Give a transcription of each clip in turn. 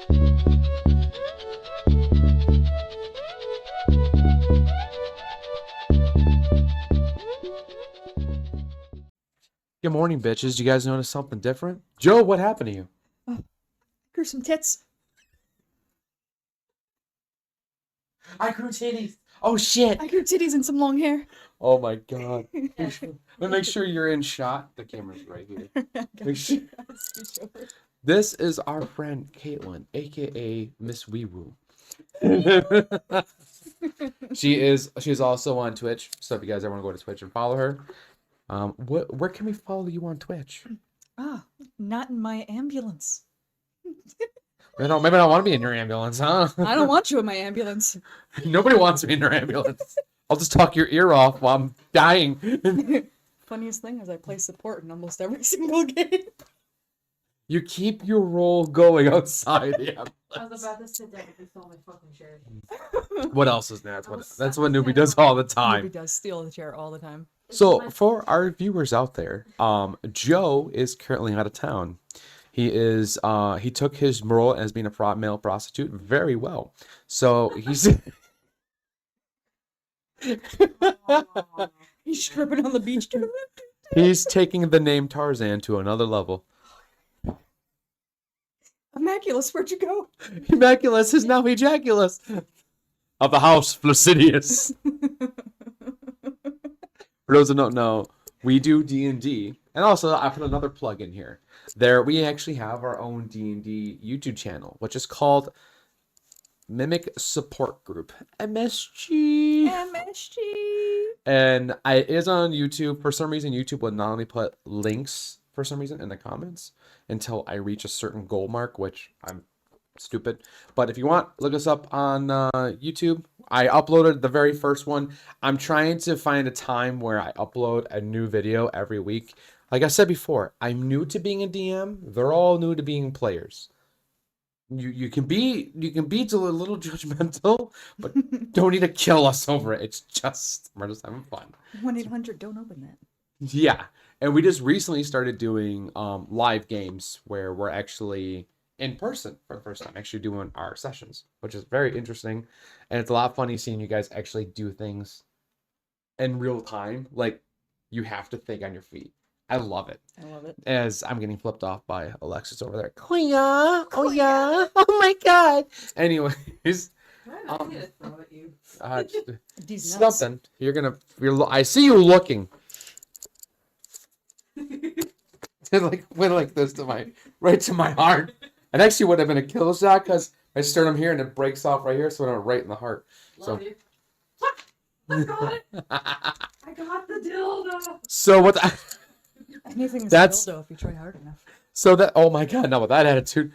Good morning, bitches. You guys notice something different? Joe, what happened to you? Oh, grew some tits. I grew titties. Oh, shit. I grew titties and some long hair. Oh, my God. Let me make sure you're in shot. The camera's right here. Make sure. This is our friend, Caitlin, a.k.a. Miss WEEWOO. She's also on Twitch, so if you guys ever want to go to Twitch and follow her, where can we follow you on Twitch? NotInMyAmbulance. Maybe I don't want to be in your ambulance, huh? I don't want you in my ambulance. Nobody wants me in your ambulance. I'll just talk your ear off while I'm dying. Funniest thing is I play support in almost every single game. You keep your role going outside the ambulance. I was about to sit down and stole my fucking chair. What else is that? That's what Newbie does all the time. Newbie does steal the chair all the time. So for our viewers out there, Joe is currently out of town. He took his role as being a male prostitute very well. So he's He's stripping on the beach too. he's taking the name Tarzan to another level. Immaculus, where'd you go? Immaculus is now Ejaculus of the house Flaccidius. For those who don't know, we do D&D, and also I put another plug in here. We actually have our own D&D YouTube channel, which is called Mimic Support Group, MSG. And it is on YouTube. For some reason, YouTube would not let me put links for some reason in the comments until I reach a certain goal mark, which I'm stupid. But if you want, look us up on YouTube. I uploaded the very first one. I'm trying to find a time where I upload a new video every week. Like I said before, I'm new to being a DM. They're all new to being players. You can be a little judgmental, but don't need to kill us over it. It's just we're just having fun. 1-800, don't open that. Yeah, and we just recently started doing live games where we're actually in person for the first time, actually doing our sessions, which is very interesting, and it's a lot funny seeing you guys actually do things in real time. Like you have to think on your feet. I love it. I love it. As I'm getting flipped off by Alexis over there. Oh yeah, oh yeah, oh my god. Anyways, I'm gonna throw at you. These nuts. something I see you looking. It went like this right to my heart. It actually would have been a kill shot because I sternum here and it breaks off right here, so it went right in the heart. Love you. I got it. I got the dildo. So what? Anything is That's- a dildo if you try hard enough. So that, oh my god, not with that attitude.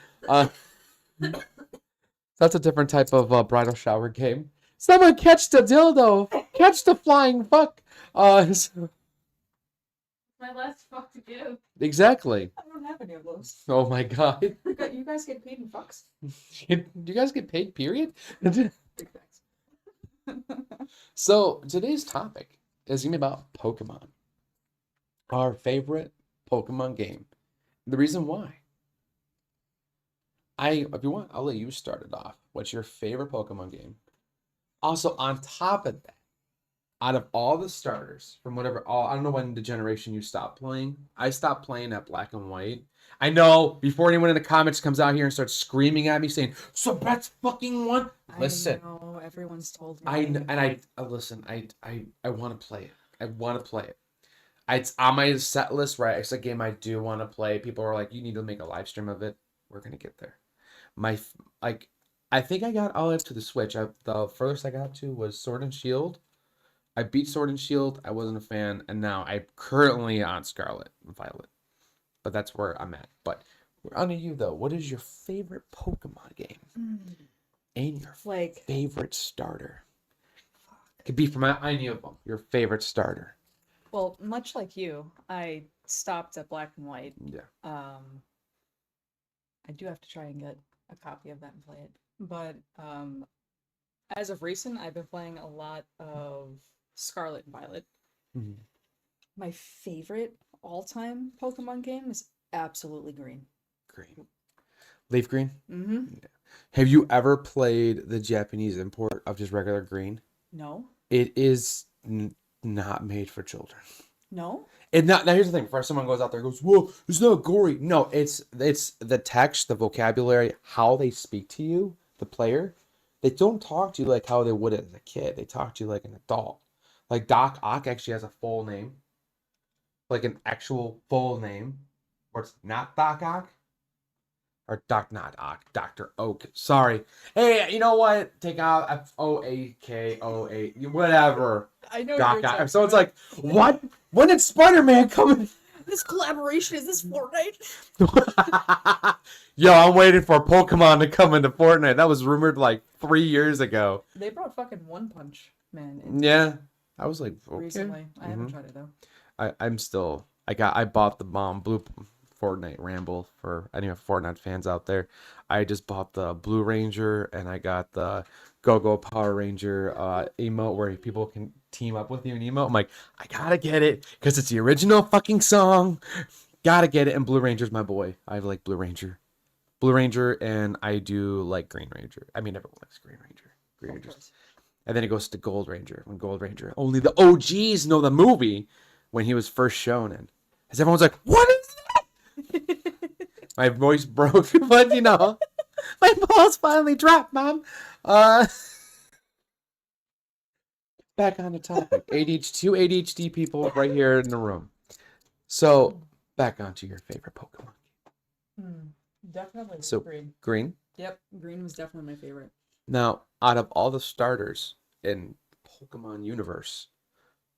That's a different type of bridal shower game. Someone catch the dildo, catch the flying fuck. My last fuck to give. Exactly. I don't have any of those. Oh my god. You guys get paid in fucks? Do you guys get paid, period? Big facts. So today's topic is gonna be about Pokemon. Our favorite Pokemon game. The reason why. If you want, I'll let you start it off. What's your favorite Pokemon game? Also, on top of that, out of all the starters from I don't know when the generation you stopped playing. I stopped playing at Black and White. I know, before anyone in the comments comes out here and starts screaming at me saying, so that's fucking one. Listen. I know, everyone's told me. I want to play it. I want to play it. It's on my set list, right? It's a game I do want to play. People are like, you need to make a live stream of it. We're going to get there. I think I got all up to the Switch. The furthest I got up to was Sword and Shield. I beat Sword and Shield. I wasn't a fan. And now I'm currently on Scarlet and Violet. But that's where I'm at. But we're on to you, though. What is your favorite Pokemon game? And your favorite starter? Could be from any of them. Your favorite starter. Well, much like you, I stopped at Black and White. Yeah. I do have to try and get a copy of that and play it. But as of recent, I've been playing a lot of Scarlet and Violet. Mm-hmm. My favorite all-time Pokemon game is absolutely Green. Green. Leaf Green? Mm-hmm. Yeah. Have you ever played the Japanese import of just regular green? No. It is not made for children. No. And now here's the thing: first someone goes out there and goes, "Whoa, it's not gory." No, it's the text, the vocabulary, how they speak to you, the player. They don't talk to you like how they would as a kid. They talk to you like an adult. Like Doc Ock actually has a full name, like an actual full name, where it's not Doc Ock or not Ock, Doctor Oak. Sorry. Hey, you know what? Take out FOAKOA, whatever. I know Doc what you're Ock. So it's talking like, what? When did Spider-Man come in? This collaboration, is this Fortnite? Yo, I'm waiting for Pokemon to come into Fortnite. That was rumored like 3 years ago. They brought fucking One Punch Man in Yeah. I was like, okay. recently. I haven't tried it though. I bought the blue Fortnite Ramble for any of Fortnite fans out there. I just bought the Blue Ranger and I got the Go-Go Power Ranger emote where people can team up with you and emote. I'm like, I gotta get it because it's the original fucking song. Gotta get it. And Blue Ranger's my boy. I like Blue Ranger. Blue Ranger, and I do like Green Ranger. I mean, everyone likes Green Ranger. Green Ranger's. And then it goes to Gold Ranger. When Gold Ranger, only the OGs know the movie when he was first shown in. Because everyone's like, what is that? My voice broke, but you know, my balls finally dropped, Mom. Back on the topic. Two ADHD people right here in the room. So, back onto your favorite Pokemon. Definitely So, green. Green? Yep, green was definitely my favorite. Now, out of all the starters in Pokemon universe,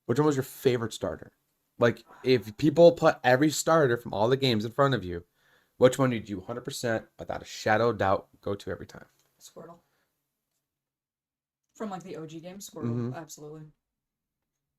which one was your favorite starter? Like, if people put every starter from all the games in front of you, which one did you 100% without a shadow of doubt go to every time? Squirtle. From like the OG game, Squirtle, absolutely.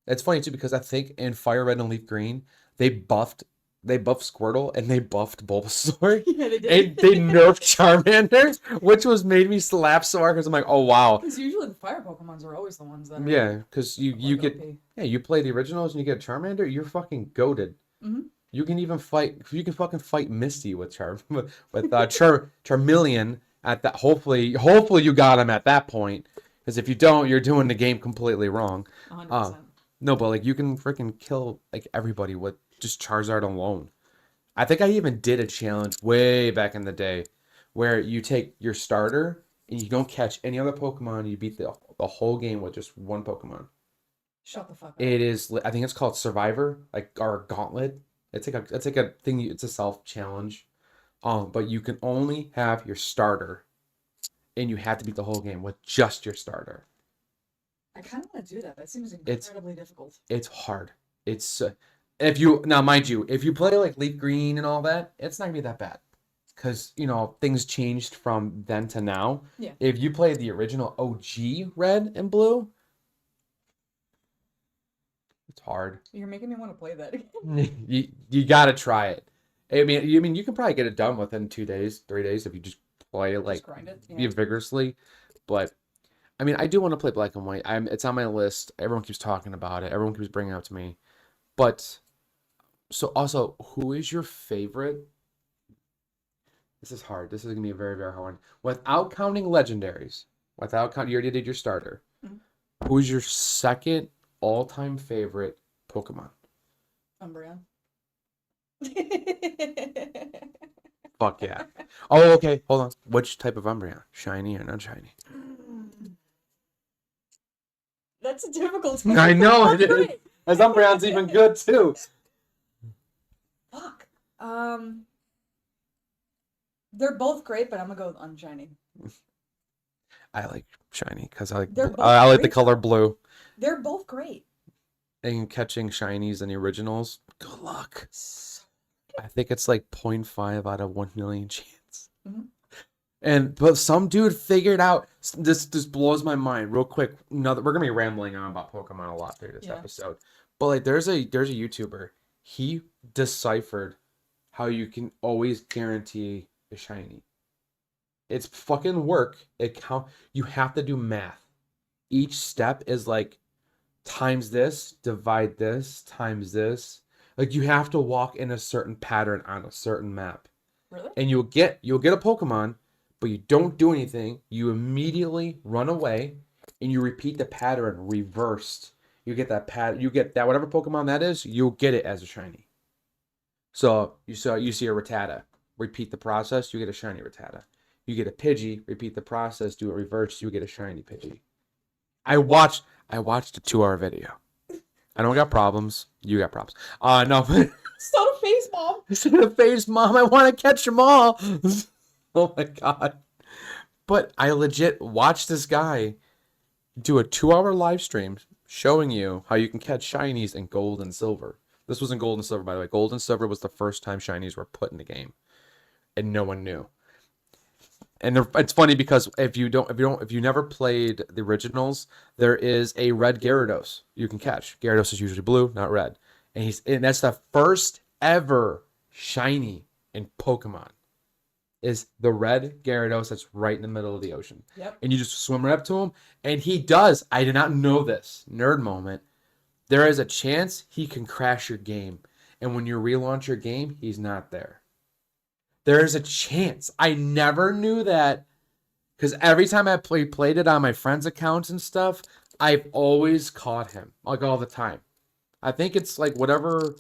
It's funny too because I think in Fire Red and Leaf Green they buffed Squirtle and they buffed Bulbasaur. Yeah, they did. And they nerfed Charmander, which was made me slap so hard because I'm like, oh wow. Because usually the fire Pokemons are always the ones that are Because you like get OP. you play the originals and you get a Charmander, you're fucking goated. You can even fight. You can fucking fight Misty with Charmeleon at that. Hopefully you got him at that point. Because if you don't, you're doing the game completely wrong. 100%. No, but like you can freaking kill like everybody with just Charizard alone. I think I even did a challenge way back in the day where you take your starter and you don't catch any other Pokemon. You beat the whole game with just one Pokemon. Shut the fuck up. It is. I think it's called Survivor, like or Gauntlet. It's like a thing. It's a self challenge. But you can only have your starter, and you have to beat the whole game with just your starter. I kind of want to do that. That seems incredibly difficult. It's hard. It's if you now mind you, if you play like Leaf Green and all that, it's not gonna be that bad. Because you know things changed from then to now. Yeah. If you play the original OG Red and Blue, it's hard. You're making me want to play that again. you gotta try it. I mean, you can probably get it done within 2 days, 3 days if you just play it like Just grind it. vigorously. But I mean, I do want to play Black and White. It's on my list. Everyone keeps talking about it. Everyone keeps bringing it up to me. But so also, who is your favorite? This is hard. This is gonna be a very, very hard one. Without counting legendaries, you already did your starter. Who's your second all-time favorite Pokemon? Umbreon. Fuck yeah. Oh, okay. Hold on. Which type of Umbreon? Shiny or non-shiny? That's a difficult one. I know it is. As Umbreon's even good too. Fuck. They're both great, but I'm gonna go with unshiny. I like shiny because I like They're both I like the great, color though. blue. They're both great. And catching shinies in the originals, good luck. I think it's like 0.5 out of 1 million chance. But some dude figured out this blows my mind real quick. We're gonna be rambling on about Pokemon a lot through this episode. But like there's a YouTuber, he deciphered how you can always guarantee a shiny. It's fucking work. You have to do math. Each step is like times this, divide this, times this. Like you have to walk in a certain pattern on a certain map. Really? And you'll get a Pokemon, but you don't do anything. You immediately run away, and you repeat the pattern reversed. You get that you get that whatever Pokemon that is, you'll get it as a shiny. So you see a Rattata, repeat the process, you get a shiny Rattata. You get a Pidgey, repeat the process, do it reverse, you get a shiny Pidgey. I watched a 2-hour video. I don't got problems. You got problems. No. Start a face, mom. Start a face, mom. I want to catch them all. Oh my god. But I legit watched this guy do a 2-hour live stream showing you how you can catch shinies in gold and silver. This was in gold and silver, by the way. Gold and silver was the first time shinies were put in the game, and no one knew. And it's funny because if you never played the originals, there is a red Gyarados you can catch. Gyarados is usually blue, not red, and that's the first ever shiny in Pokemon. Is the red Gyarados that's right in the middle of the ocean. Yep. And you just swim right up to him, and he does. I did not know this. Nerd moment. There is a chance he can crash your game, and when you relaunch your game, he's not there. There is a chance. I never knew that because every time I played it on my friends' accounts and stuff, I've always caught him, like all the time. I think it's like whatever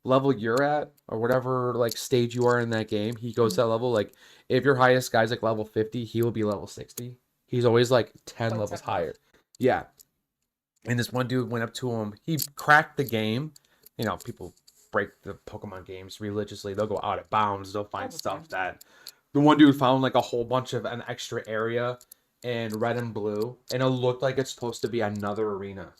level you're at or whatever like stage you are in that game, he goes to that level. Like if your highest guy's like level 50, he will be level 60. He's always like 10 Like levels 10. higher. Yeah. And this one dude went up to him. He cracked the game. You know, people break the Pokemon games religiously. They'll go out of bounds. They'll find stuff that the one dude found like a whole bunch of an extra area in red and blue, and it looked like it's supposed to be another arena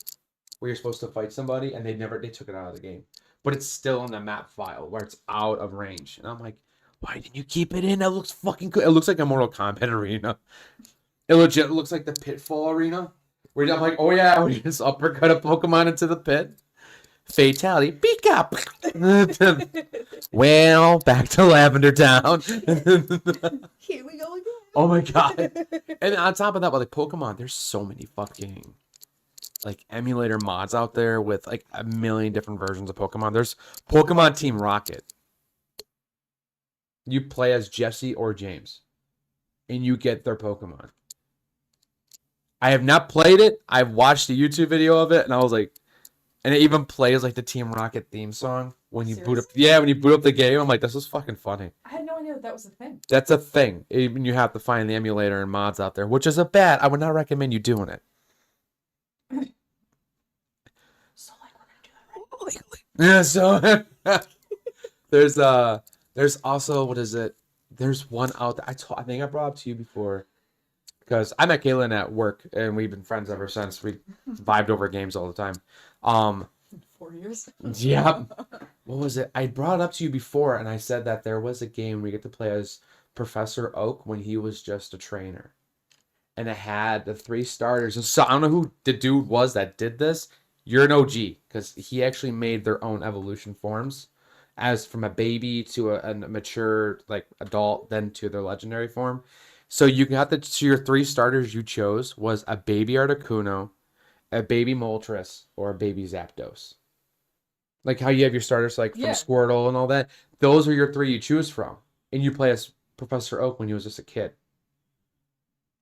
where you're supposed to fight somebody, and they took it out of the game, but it's still in the map file where it's out of range. And I'm like, why didn't you keep it in? That looks fucking good. It looks like a Mortal Kombat arena. It legit looks like the Pitfall arena where I'm like, oh yeah, we just uppercut a Pokemon into the pit. Fatality. Beak up. Well, back to Lavender Town. Here we go again. Oh my god. And on top of that, like Pokemon, there's so many fucking like emulator mods out there with like a million different versions of Pokemon. There's Pokemon Team Rocket. You play as Jesse or James, and you get their Pokemon. I have not played it. I've watched a YouTube video of it, and I was like, and it even plays like the Team Rocket theme song when you boot up. Yeah, when you boot up the game, I'm like, this is fucking funny. I had no idea that was a thing. That's a thing. Even you have to find the emulator and mods out there, which is a bad. I would not recommend you doing it. So like we're gonna do that right? Yeah. So there's also what is it? There's one out there. I think I brought up to you before because I met Kaylin at work and we've been friends ever since. We vibed over games all the time. 4 years. Yeah. What was it? I brought it up to you before, and I said that there was a game where you get to play as Professor Oak when he was just a trainer. And it had the 3 starters. And so I don't know who the dude was that did this. You're an OG, because he actually made their own evolution forms. As from a baby to a mature like adult, then to their legendary form. So you got your 3 starters you chose was a baby Articuno, a baby Moltres, or a baby Zapdos. Like how you have your starters like from Squirtle and all that. Those are your 3 you choose from. And you play as Professor Oak when he was just a kid.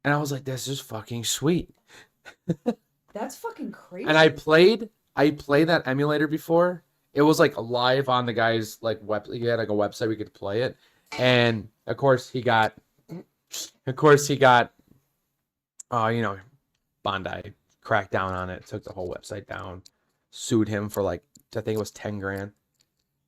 And I was like, this is fucking sweet. That's fucking crazy. And I played that emulator before. It was like live on the guy's like web. He had like a website we could play it. And of course he got Bondi cracked down on it, took the whole website down, sued him for like I think it was 10 grand.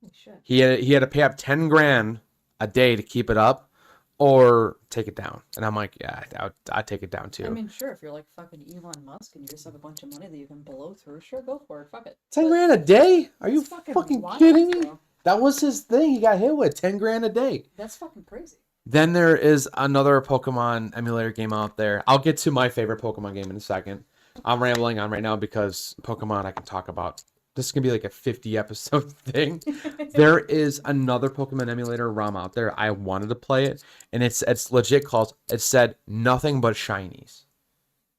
Holy shit. He had to pay up 10 grand a day to keep it up or take it down. And I'm like, yeah, I'd take it down too. I mean, sure, if you're like fucking Elon Musk and you just have a bunch of money that you can blow through, sure, go for it. Fuck it. 10 grand a day? Are you fucking wild, kidding me? bro. That was his thing. He got hit with 10 grand a day. That's fucking crazy. Then there is another Pokemon emulator game out there. I'll get to my favorite Pokemon game in a second. I'm rambling on right now because Pokemon I can talk about. This is going to be like a 50 episode thing. There is another Pokemon emulator ROM out there. I wanted to play it. And it's legit called, it said nothing but shinies.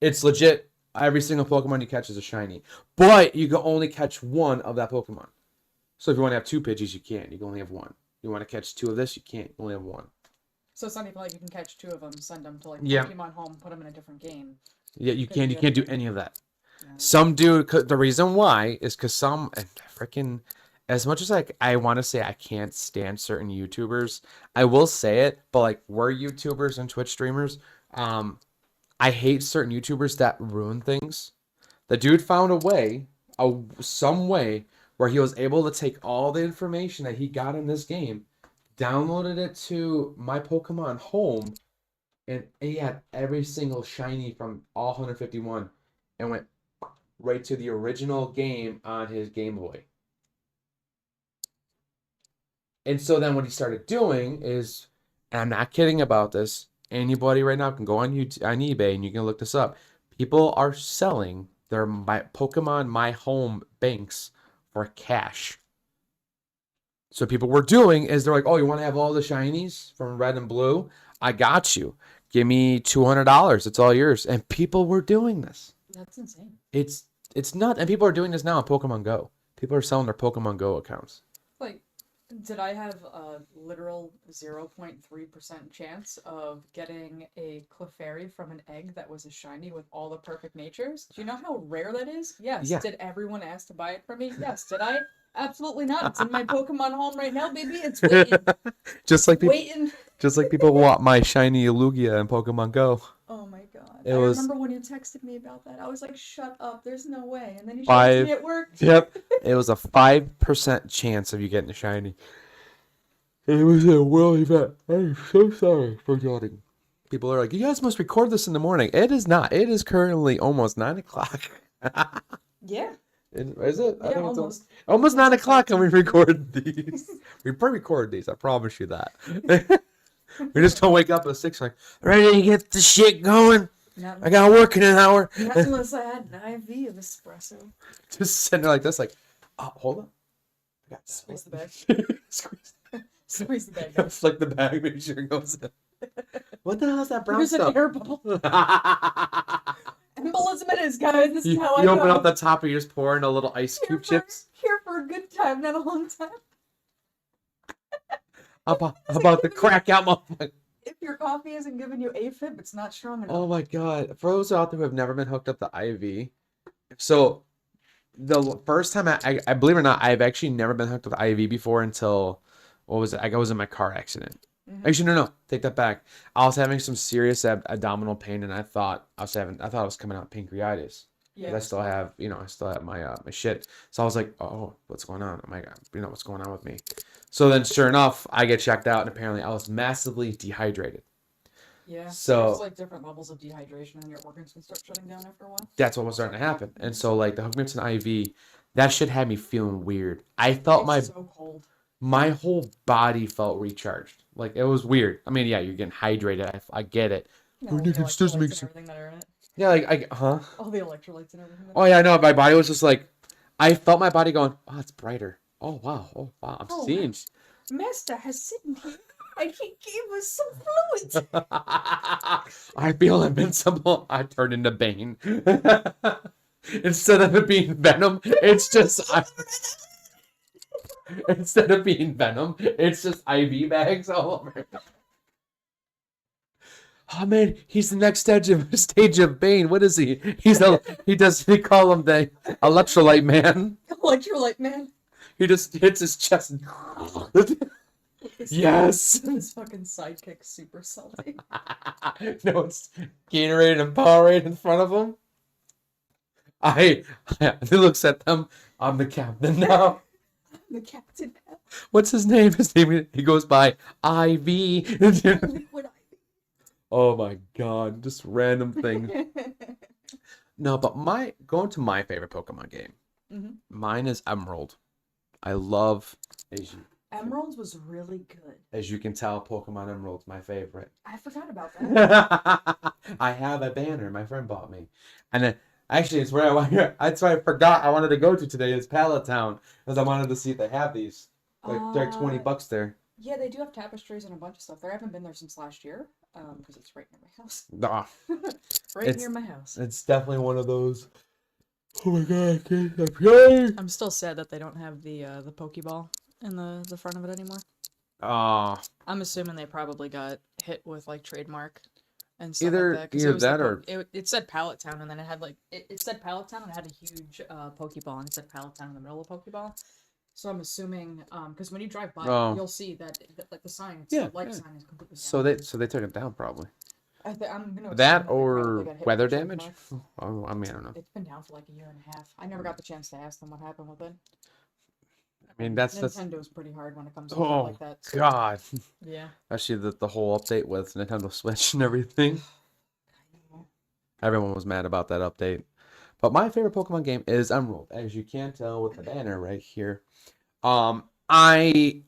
It's legit. Every single Pokemon you catch is a shiny. But you can only catch one of that Pokemon. So if you want to have 2 Pidgeys, you can't. You can only have 1. You want to catch 2 of this, you can't. You only have 1. So it's not even like you can catch 2 of them, send them to like Yeah. Pokemon Home, put them in a different game. Yeah, you Couldn't can't do do any of that. Yeah. Some do. The reason why is because some freaking, as much as like I want to say I can't stand certain YouTubers, I will say it. But like we're YouTubers and Twitch streamers. I hate certain YouTubers that ruin things. The dude found some way where he was able to take all the information that he got in this game, downloaded it to my Pokemon Home, and he had every single shiny from all 151, and went right to the original game on his Game Boy. And so then what he started doing is, and I'm not kidding about this, anybody right now can go on YouTube, on eBay, and you can look this up. People are selling their Pokemon My Home banks for cash. So people were doing is they're like, oh, you want to have all the shinies from red and blue? I got you. Give me $200. It's all yours. And people were doing this. That's insane. It's not, and people are doing this now on Pokemon Go. People are selling their Pokemon Go accounts. Like, did I have a literal 0.3% chance of getting a Clefairy from an egg that was a shiny with all the perfect natures? Do you know how rare that is? Yes. Yeah. Did everyone ask to buy it from me? Yes. Did I? Absolutely not. It's in my Pokemon Home right now, baby. It's waiting. just like people, Waiting. just like people want my shiny Lugia in Pokemon Go. Oh my god. It I was- remember when you texted me about that. I was like, shut up. There's no way. And then you showed it to Five- me at work. Yep. It was a 5% chance of you getting a shiny. It was a world event. I'm so sorry for yawning. People are like, you guys must record this in the morning. It is not. It is currently almost 9 o'clock. Yeah. Is it? I Yeah, think it's almost. almost 9 o'clock and we record these. We pre-record these. I promise you that. We just don't wake up at 6 like, ready to get the shit going. Not, I got work in an hour. not unless I had an IV of espresso. Just sitting there like this, like, oh, hold on. I got Squeeze the bag. Squeeze. Squeeze the bag. Guys. Flick the bag, make sure it goes in. What the hell is that brown Here's stuff? an air bubble. Embolism it is, guys. This is you how I you open go. up the top and you just pour in a little ice cube chips. Here for a good time, not a long time. How about the crack out my... If your coffee isn't giving you AFib, it's not strong enough. Oh my god. For those out there who have never been hooked up to IV, so the first time I believe it or not, I've actually never been hooked up to IV before until, what was it? I was in my car accident. Mhm. Actually, no, take that back. I was having some serious abdominal pain, and I thought I was coming out pancreatitis. Yeah. 'Cause I still have, I still have my my shit. So I was like, oh, what's going on? Oh my god, what's going on with me? So then, sure enough, I get checked out, and apparently I was massively dehydrated. Yeah. So- there's like different levels of dehydration, and your organs can start shutting down after a while. That's what was starting to happen. And so, like, the hook me up to an IV, that shit had me feeling weird. I felt It's so cold. my whole body felt recharged. Like, it was weird. I mean, yeah, you're getting hydrated. I get it. You Oh, know, all the Nick, it's just electrolytes makes and everything that are in it. Yeah, like, huh? All the electrolytes and everything. Oh, yeah, I know. My body was just like, I felt my body going, oh, it's brighter. Oh, wow. Oh, wow. I'm Oh, seeing. Master has sitting here, and he gave us some fluids. I feel invincible. I turned into Bane. Instead of it being Venom, it's just instead of being Venom, it's just IV bags all over. Oh man, he's the next stage of Bane. What is he? They call him the Electrolyte Man. Electrolyte man. He just hits his chest. Yes. His fucking sidekick super salty. No, it's Gatorade and Powerade in front of him. He looks at them. I'm the captain now. The captain. What's his name? He goes by IV. Liquid Oh my god, just random things. IV. No, but going to my favorite Pokemon game. Mhm. Mine is Emerald. I love Emeralds was really good. as you can tell, Pokemon Emerald's my favorite. I forgot about that. I have a banner my friend bought me, and then actually it's where that's why I forgot I wanted to go to today is Pallet Town because I wanted to see if they have these. They're like $20 there. Yeah, they do have tapestries and a bunch of stuff there. I haven't been there since last year, because it's right near my house. Nah, Right It's- near my house. it's definitely one of those. Oh my god, I'm I'm still sad that they don't have the Pokeball in the front of it anymore. I'm assuming they probably got hit with like trademark and stuff Either like that because either it was the that or it said Pallet Town and then it had like it said Pallet Town and it had a huge Pokeball and it said Pallet Town in the middle of Pokeball. So I'm assuming because when you drive by Oh. you'll see that like the sign, Yeah, the light yeah. sign is completely so down. they took it down probably. I'm gonna assume That that they probably or got hit weather with a damage. trademark. Oh, I mean, I don't know. It's been down for like a year and a half. I never got the chance to ask them what happened with it. I mean, that's Nintendo's pretty hard when it comes to stuff oh like that. So, god. yeah. Especially the whole update with Nintendo Switch and everything. Everyone was mad about that update. But my favorite Pokemon game is Emerald, as you can tell with the banner right here. I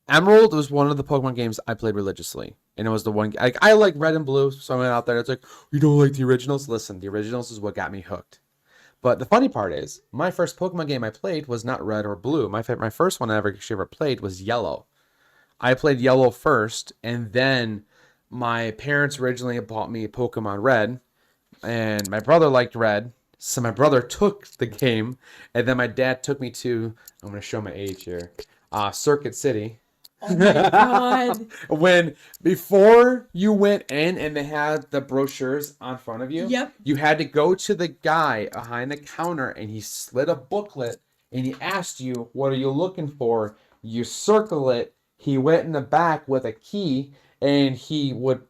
Emerald was one of the Pokemon games I played religiously, and it was the one I like Red and Blue. So I went out there. It's like you don't like the originals. Listen, the originals is what got me hooked. But the funny part is, my first Pokemon game I played was not Red or Blue. My first one I ever played was Yellow. I played Yellow first, and then my parents originally bought me Pokemon Red, and my brother liked Red, so my brother took the game, and then my dad took me to, I'm going to show my age here, Circuit City. Oh my god. When before you went in and they had the brochures on front of you, Yep. you had to go to the guy behind the counter and he slid a booklet and he asked you, what are you looking for? You circle it. He went in the back with a key and he would,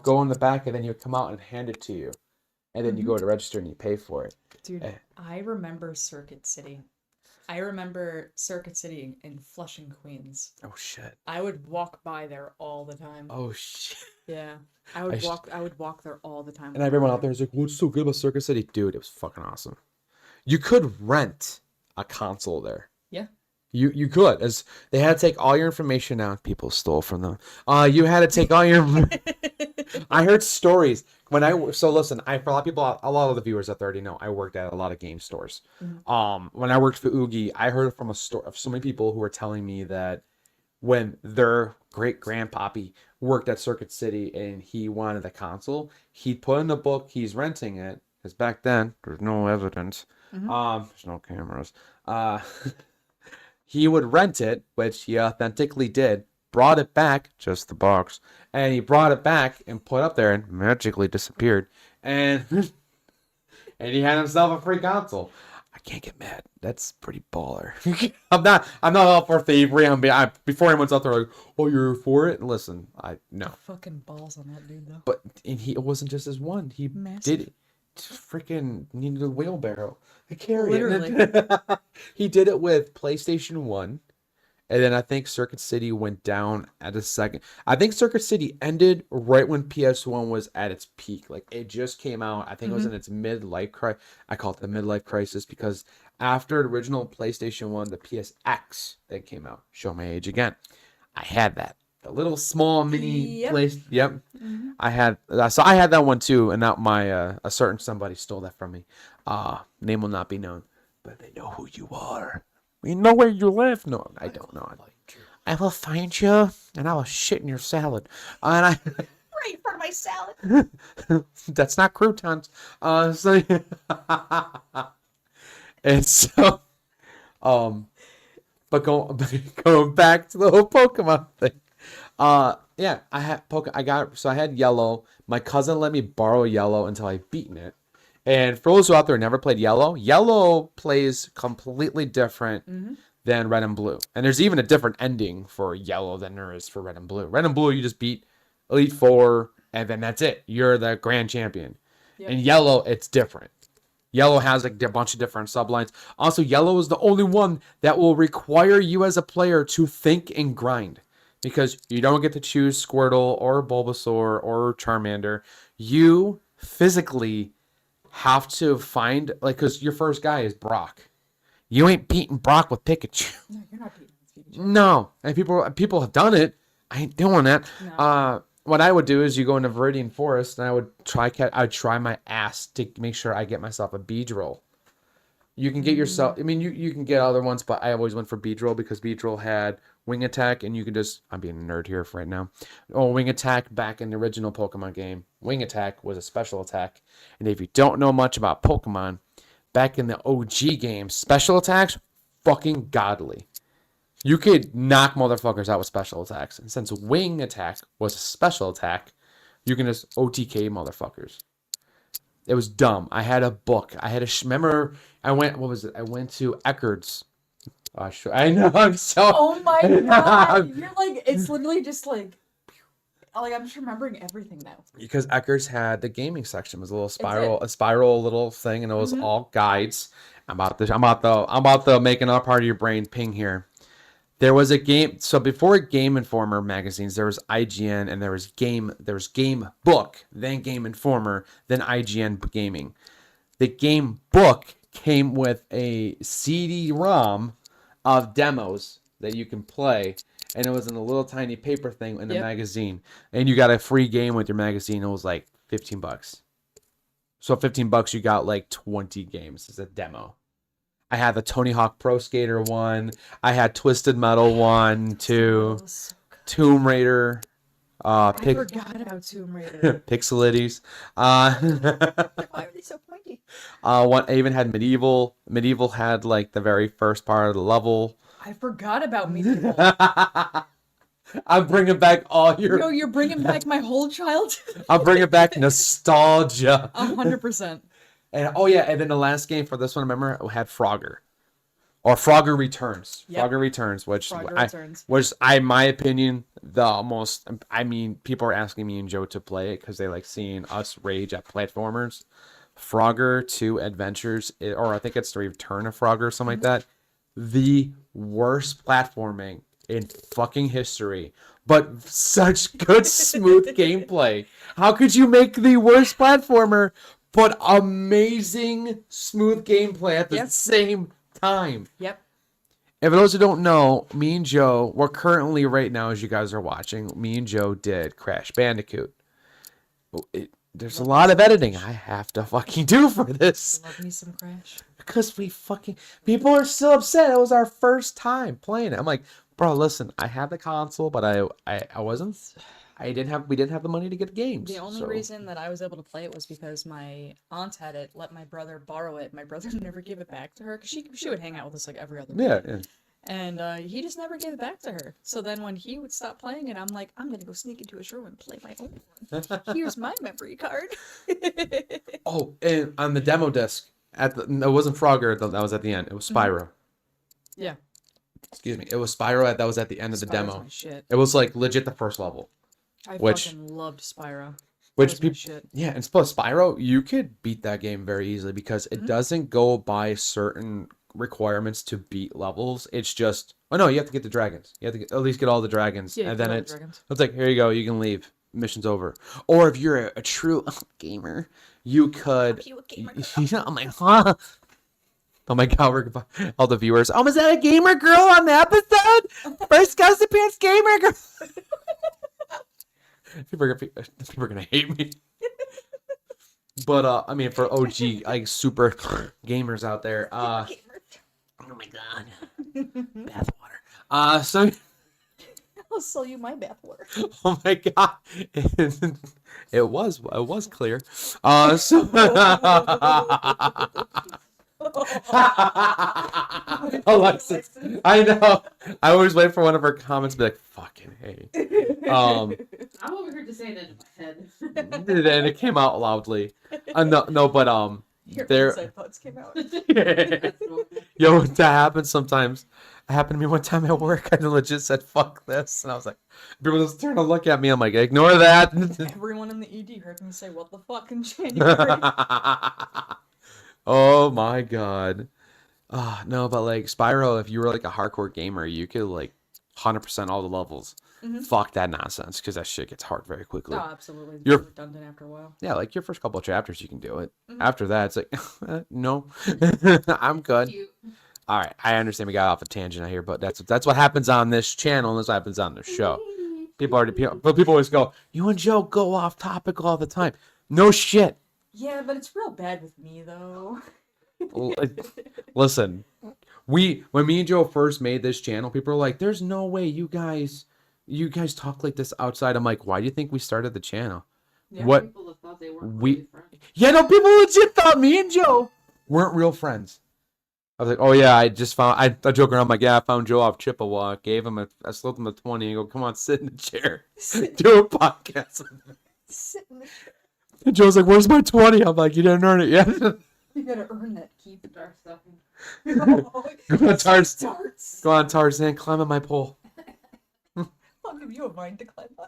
go in the back and then he would come out and hand it to you. And then you go to register and you pay for it. Dude, I remember Circuit City. I remember Circuit City in Flushing, Queens. Oh shit. I would walk by there all the time. Oh shit. Yeah. I would walk there all the time. And everyone out there is like, what's so good about Circuit City? Dude, it was fucking awesome. You could rent a console there. Yeah. You could, as they had to take all your information out. People stole from them. You had to take all your. I heard stories so listen. For a lot of people, a lot of the viewers out there already know I worked at a lot of game stores. Mm-hmm. When I worked for Oogie, I heard from a store of so many people who were telling me that when their great grandpappy worked at Circuit City and he wanted a console, he'd put in the book he's renting it because back then there's no evidence. There's no cameras. He would rent it, which he authentically did, brought it back, just the box, and he brought it back and put up there and magically disappeared. And and he had himself a free console. I can't get mad. That's pretty baller. I'm not up for thievery. Before anyone's out there like, oh, you're for it? Listen, no. Fucking balls on that dude though. But it wasn't just his one. He Massive. did it. Freaking needed a wheelbarrow to carry Literally. it. He did it with PlayStation 1. And then I think Circuit City went down at a second. I think Circuit City ended right when PS1 was at its peak. Like it just came out. I think it was in its midlife crisis. I call it the midlife crisis because after the original PlayStation 1, the PSX that came out. Show my age again. I had that. The little small mini place. Yep. I had that one too, and now a certain somebody stole that from me. Name will not be known, but they know who you are. We know where you live. No, I don't know. I will find you, and I will shit in your salad. And I Right in front of my salad. that's not croutons. So and so, but going back to the whole Pokemon thing. Yeah, I had Yellow. My cousin let me borrow Yellow until I beaten it. And for those who out there never played Yellow, Yellow plays completely different than Red and Blue. And there's even a different ending for Yellow than there is for Red and Blue. Red and Blue, you just beat Elite Four, and then that's it. You're the grand champion. Yep. In Yellow, it's different. Yellow has like a bunch of different sublines. Also, Yellow is the only one that will require you as a player to think and grind. Because you don't get to choose Squirtle or Bulbasaur or Charmander. You physically have to find, because your first guy is Brock. You ain't beating Brock with Pikachu. No, you're not beating Pikachu. No. And people have done it. I ain't doing that. No. What I would do is you go into Viridian Forest and I would try my ass to make sure I get myself a Beedrill. You can get yourself, I mean, you can get other ones, but I always went for Beedrill because Beedrill had Wing Attack, and you can just, I'm being a nerd here for right now. Oh, Wing Attack back in the original Pokemon game. Wing Attack was a special attack. And if you don't know much about Pokemon, back in the OG game, special attacks, fucking godly. You could knock motherfuckers out with special attacks. And since wing attack was a special attack, you can just OTK motherfuckers. It was dumb. I had a book. I had a remember. I went. What was it? I went to Eckerd's. I know. I'm so. Oh my god! You're like, it's literally just like I'm just remembering everything now. Because Eckerd's had the gaming section. It was a spiral little thing, and it was all guides. I'm about to make another part of your brain ping here. There was a game. So before Game Informer magazines, there was IGN, and there was Game Book, then Game Informer, then IGN Gaming. The Game Book came with a CD-ROM of demos that you can play, and it was in a little tiny paper thing in the magazine, and you got a free game with your magazine. It was like $15. So $15, you got like 20 games as a demo. I had the Tony Hawk Pro Skater 1. I had Twisted Metal 1, 2, Tomb Raider. I forgot about Tomb Raider. Pixelities. Why are they so pointy? I even had Medieval. Medieval had like the very first part of the level. I forgot about Medieval. I'm bringing back all your. Yo, you're bringing back my whole childhood. I'm bringing back nostalgia. 100%. And and then the last game for this one, remember, had Frogger. Or Frogger Returns. Yep. Frogger Returns, which Returns. was, in my opinion, the most. I mean, people are asking me and Joe to play it because they like seeing us rage at platformers. Frogger 2 Adventures, or I think it's the Return of Frogger or something like that. The worst platforming in fucking history, but such good smooth gameplay. How could you make the worst platformer but amazing smooth gameplay at the same time? Yep. And for those who don't know, me and Joe, we're currently right now, as you guys are watching, me and Joe did Crash Bandicoot. There's a lot of editing I have to fucking do for this. Love me some Crash. Because people are still upset. It was our first time playing it. I'm like, bro, listen, I had the console, but we didn't have the money to get the games. The only reason that I was able to play it was because my aunt had it, let my brother borrow it. My brother never gave it back to her because she would hang out with us like every other week. Yeah. And he just never gave it back to her. So then when he would stop playing it, I'm like, I'm going to go sneak into his room and play my own one. Here's my memory card. Oh, and on the demo disc, it wasn't Frogger that was at the end. It was Spyro. Yeah. Excuse me. It was Spyro that was at the end of the demo. My shit. It was like legit the first level. I fucking loved Spyro. Which people, yeah, and plus Spyro, you could beat that game very easily because it doesn't go by certain requirements to beat levels. It's just, oh no, you have to get the dragons. You have to at least get all the dragons, and then it's like, here you go, you can leave. Mission's over. Or if you're a true gamer, you could. I'm like, huh? Oh my god, we're all the viewers. Oh, is that a gamer girl on the episode? First Ghost Appearance gamer girl. People are gonna hate me. But I mean, for OG like super gamers out there, oh my god, bathwater. So I'll sell you my bathwater. oh my god, it was clear. So Alexis, I know. I always wait for one of her comments to be like, "Fucking hey." I'm over here to say it in my head. And it came out loudly. No, but Your there. inside thoughts came out. Yo, that happens sometimes. It happened to me one time at work. I legit said "fuck this," and I was like, people just turn to look at me. I'm like, ignore that. Everyone in the ED heard me say, "What the fuck" in January. Oh my god. No, but like Spyro, if you were like a hardcore gamer, you could like 100% all the levels. Fuck that nonsense, because that shit gets hard very quickly. Oh, absolutely. You're redundant after a while. Yeah, like your first couple of chapters, you can do it. After that, it's like, no, I'm good. Cute. All right, I understand we got off a tangent out here, but that's what happens on this channel, and that's what happens on the show. People always go, you and Joe go off topic all the time. No shit. Yeah, but it's real bad with me though. Listen, when me and Joe first made this channel, people were like, "There's no way you guys talk like this outside." I'm like, "Why do you think we started the channel?" Yeah, What people have thought they weren't really friends. Yeah, no, people legit thought me and Joe weren't real friends. I was like, oh yeah, I just found. I joke around. I'm like, yeah, I found Joe off Chippewa. I slipped him a 20. And go, come on, sit in the chair, do a podcast. Sit in the chair. And Joe's like, where's my 20? I'm like, you didn't earn it yet. You gotta earn that keep. Dark stuff. Go on, Starts. Go on, Tarzan, climb on my pole. I'll give you a vine to climb on.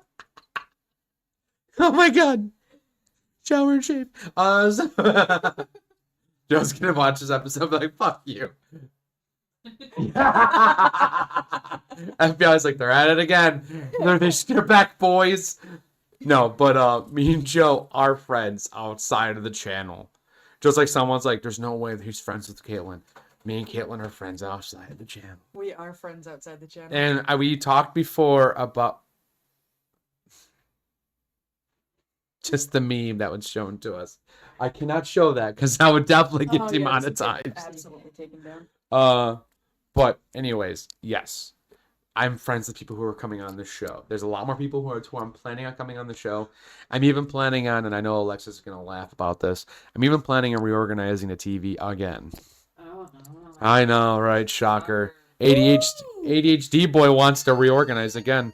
Oh my god. Shower and shave. Joe's gonna watch this episode and be like, fuck you. FBI's like, they're at it again. They're back, boys. No, but me and Joe are friends outside of the channel. Just like someone's like, there's no way that he's friends with Caitlin. Me and Caitlin are friends outside of the channel. We are friends outside the channel. And we talked before about just the meme that was shown to us. I cannot show that because that would definitely get demonetized. Absolutely taken down. But anyways, yes. I'm friends with people who are coming on the show. There's a lot more people who I'm planning on coming on the show. I'm even planning on, and I know Alexis is gonna laugh about this, I'm even planning on reorganizing the TV again. Oh no. I know, right? Shocker. ADHD boy wants to reorganize again.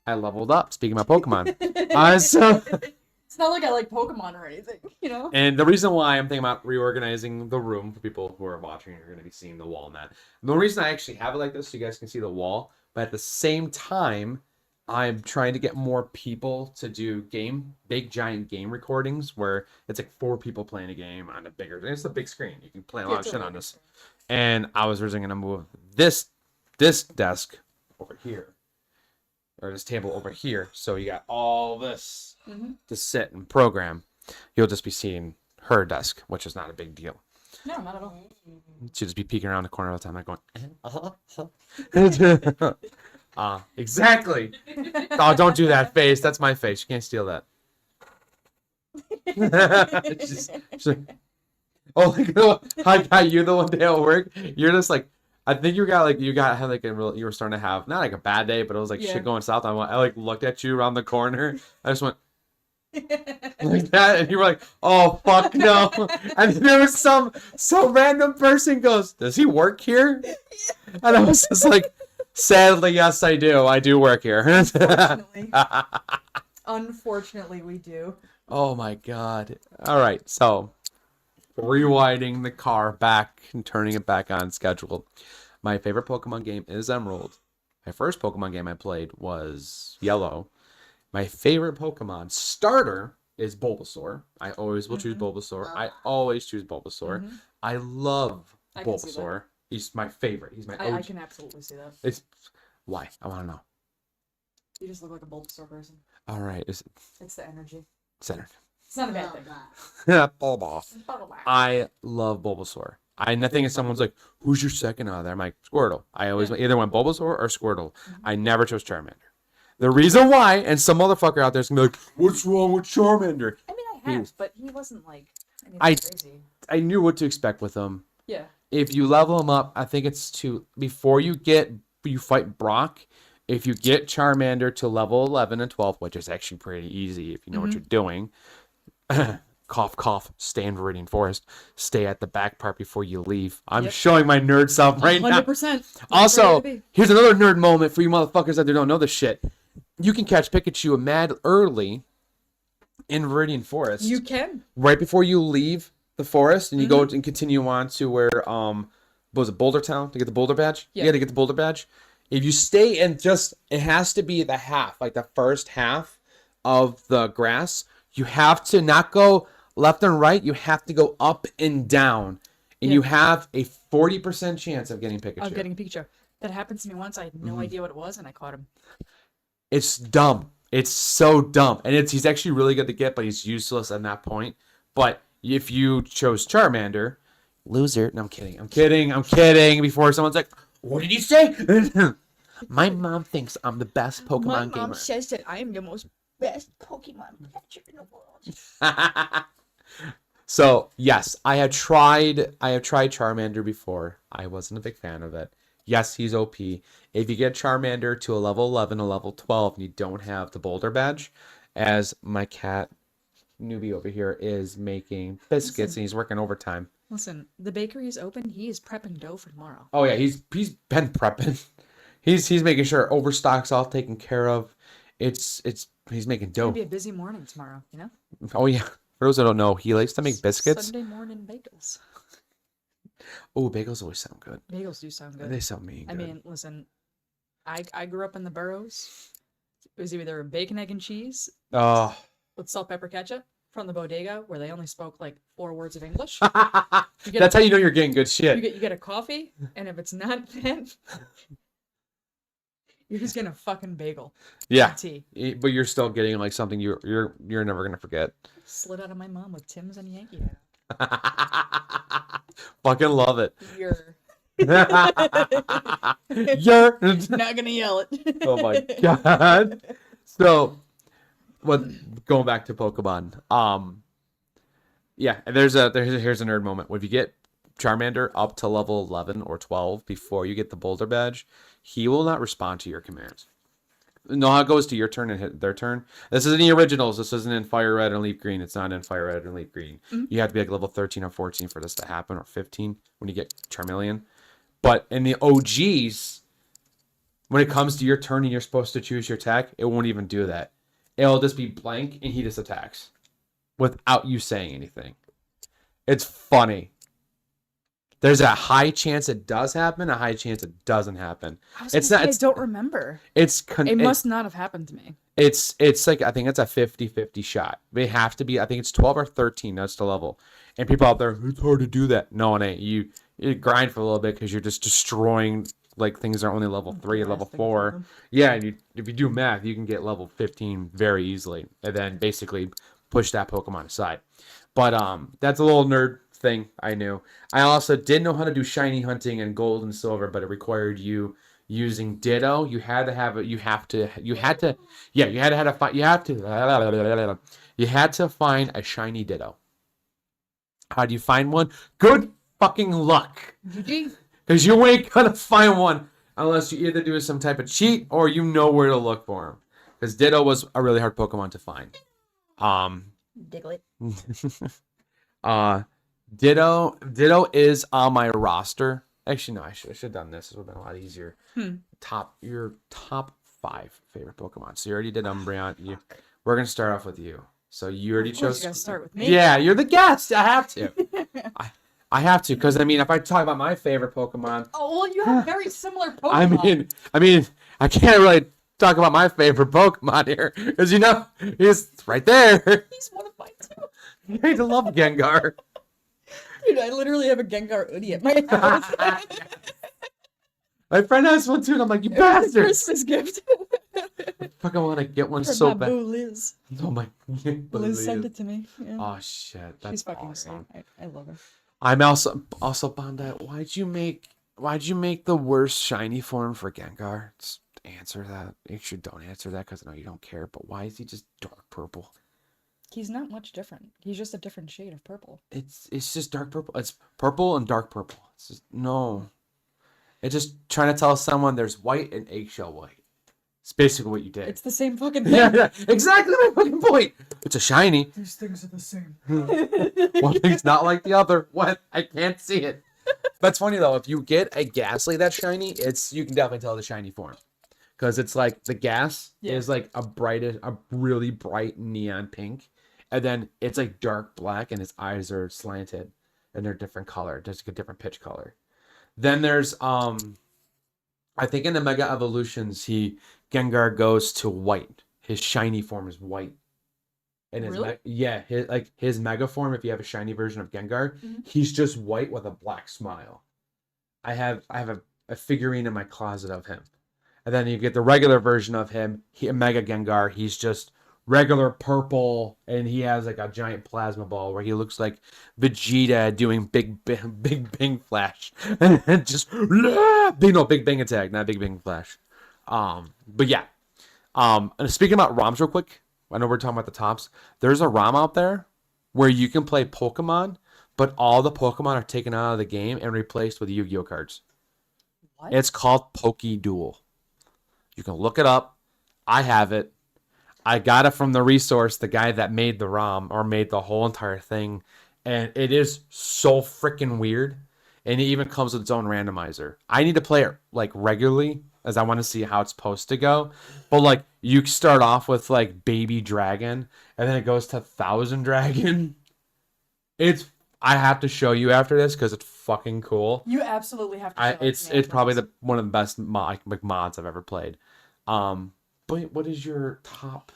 I leveled up. Speaking of my Pokemon. It's not like I like Pokemon or anything, you know? And the reason why I'm thinking about reorganizing the room, for people who are watching, you're going to be seeing the wall and that. The reason I actually have it like this, so you guys can see the wall, but at the same time, I'm trying to get more people to do big giant game recordings where it's like 4 people playing a game on a bigger, it's a big screen. You can play a lot of shit on this. And I was originally going to move this desk over here, or this table over here. So you got all this to sit and program. You'll just be seeing her desk, which is not a big deal. No, not at all. She'll just be peeking around the corner all the time, like going, exactly. Oh, don't do that face. That's my face. You can't steal that. She's like, oh, like, I got you the one day at work. You're just like, I think you had like a real, you were starting to have not like a bad day, but it was like shit going south. I like looked at you around the corner. I just went like that, and you were like, oh fuck no. And then there was some random person goes, does he work here? And I was just like, sadly, yes, I do work here. Unfortunately, we do. Oh my god. All right, so rewinding the car back and turning it back on schedule. My favorite Pokemon game is Emerald. My first Pokemon game I played was Yellow. My favorite Pokemon starter is Bulbasaur. I always will choose Bulbasaur. I always choose Bulbasaur. I love Bulbasaur. He's my favorite. He's my OG. I can absolutely see that. It's why? I want to know. You just look like a Bulbasaur person. All right. It's the energy. Center. It's not a bad thing. Bulbasaur. I love Bulbasaur. The thing is, someone's like, who's your second out of there? I'm like, Squirtle. I always either went Bulbasaur or Squirtle. I never chose Charmander. The reason why, and some motherfucker out there's gonna be like, what's wrong with Charmander? I mean, I have, but he wasn't like anything crazy. I knew what to expect with him. Yeah. If you level him up, I think it's before you fight Brock, if you get Charmander to level 11 and 12, which is actually pretty easy if you know what you're doing. Cough, cough, stay in Viridian Forest. Stay at the back part before you leave. I'm showing my nerd self right 100%. now. Also, here's another nerd moment for you motherfuckers that don't know this shit. You can catch Pikachu mad early in Viridian Forest. You can. Right before you leave the forest and you go and continue on to where, what was it, Boulder Town to get the Boulder Badge? Yeah. You got to get the Boulder Badge. If you stay in it has to be the half, like the first half of the grass. You have to not go left and right. You have to go up and down. And you have a 40% chance of getting Pikachu. Of getting Pikachu. That happened to me once. I had no idea what it was, and I caught him. It's dumb. It's so dumb. And he's actually really good to get, but he's useless at that point. But if you chose Charmander, loser. No, I'm kidding. Before someone's like, what did you say? My mom thinks I'm the best Pokemon gamer. My mom says that I am the most best Pokemon catcher in the world. So, yes, I have tried Charmander before. I wasn't a big fan of it. Yes, he's OP. If you get Charmander to a level 11, a level 12, and you don't have the Boulder Badge, as my cat newbie over here is making biscuits and he's working overtime. Listen, the bakery is open. He is prepping dough for tomorrow. Oh yeah, he's been prepping. He's making sure overstock's all taken care of. He's making It's gonna dough. be a busy morning tomorrow. You know. Oh yeah. For those that don't know, he likes to make biscuits. Sunday morning bagels. Oh, bagels always sound good. Bagels do sound good. They sound mean I good. mean, listen, I grew up in the boroughs. It was either bacon, egg, and cheese Oh. with salt, pepper, ketchup from the bodega, where they only spoke like 4 words of English. That's how you know you're getting good shit. You get a coffee, and if it's not that, you're just getting a fucking bagel. Yeah. And tea. But you're still getting like something you're never gonna forget. Slid out of my mom with Tim's and Yankee hat. Fucking love it. You're You're not gonna yell it. Oh my god. So, going back to Pokemon. Yeah, here's a nerd moment. When you get Charmander up to level 11 or 12 before you get the Boulder badge, he will not respond to your commands. No, how it goes to your turn and hit their turn. This isn't the originals. This isn't in Fire Red and Leaf Green. It's not in Fire Red and Leaf Green. Mm-hmm. You have to be like level 13 or 14 for this to happen, or 15 when you get Charmeleon. But in the OGs, when it comes to your turn and you're supposed to choose your attack, it won't even do that. It'll just be blank and he just attacks without you saying anything. It's funny. There's a high chance it does happen, a high chance it doesn't happen. It's not. I don't remember. It must not have happened to me. It's like, I think it's a 50-50 shot. They have to be, I think it's 12 or 13. That's the level. And people out there, it's hard to do that. No, it ain't. You grind for a little bit because you're just destroying like things that are only level 3 and level 4. Yeah, and if you do math, you can get level 15 very easily, and then basically push that Pokemon aside. But that's a little nerd thing I knew. I also did know how to do shiny hunting in Gold and Silver, but it required you using Ditto. You had to have it. You had to find a shiny Ditto. How do you find one? Good fucking luck. Because you ain't gonna find one unless you either do some type of cheat or you know where to look for them. Because Ditto was a really hard Pokemon to find. Diglett. Ditto is on my roster. Actually, no, I should have done this. This would have been a lot easier. Your top 5 favorite Pokemon. So you already did Umbreon. We're gonna start off with you. So you already chose. You gotta start with me. Yeah, you're the guest. I have to. I have to, because I mean, if I talk about my favorite Pokemon. Oh well, you have very similar Pokemon. I mean, I can't really talk about my favorite Pokemon here, because he's right there. He's one of mine too. You need to love Gengar. Dude, I literally have a Gengar hoodie at my house. My friend has one too, and I'm like, you It was a bastard! Christmas gift. I fucking want to get one From so my bad. boo Liz. Oh my. Liz sent it to me. Yeah. Oh shit, that's She's fucking awesome. great. I love her. I'm also Bandai. Why'd you make the worst shiny form for Gengar? Just answer that. Actually, don't answer that because I know you don't care. But why is he just dark purple? He's not much different. He's just a different shade of purple. It's just dark purple. It's purple and dark purple. It's just no. It's just trying to tell someone there's white and eggshell white. It's basically what you did. It's the same fucking thing. Yeah, exactly my fucking point. It's a shiny. These things are the same. One thing's not like the other. What? I can't see it. That's funny though. If you get a Ghastly that's shiny, you can definitely tell the shiny form, because it's like the gas is like a really bright neon pink, and then it's like dark black, and his eyes are slanted, and they're different color, just a different pitch color. Then there's I think in the Mega Evolutions, Gengar goes to white. His shiny form is white. And his Mega form, if you have a shiny version of Gengar, he's just white with a black smile. I have a figurine in my closet of him. And then you get the regular version of him, Mega Gengar, he's just regular purple, and he has like a giant plasma ball where he looks like Vegeta doing Big Bang Flash. And just Big Bang Attack, not Big Bang Flash. But yeah. And speaking about ROMs real quick, I know we're talking about the tops. There's a ROM out there where you can play Pokemon, but all the Pokemon are taken out of the game and replaced with Yu-Gi-Oh cards. What? It's called PokeDuel. You can look it up. I have it. I got it from the resource, the guy that made the ROM or made the whole entire thing. and it is so freaking weird. And it even comes with its own randomizer. I need to play it like regularly as I want to see how it's supposed to go. But like you start off with like baby dragon and then it goes to thousand dragon. It's I have to show you after this because it's fucking cool. You absolutely have to show It's probably the one of the best mods I've ever played. But what is your top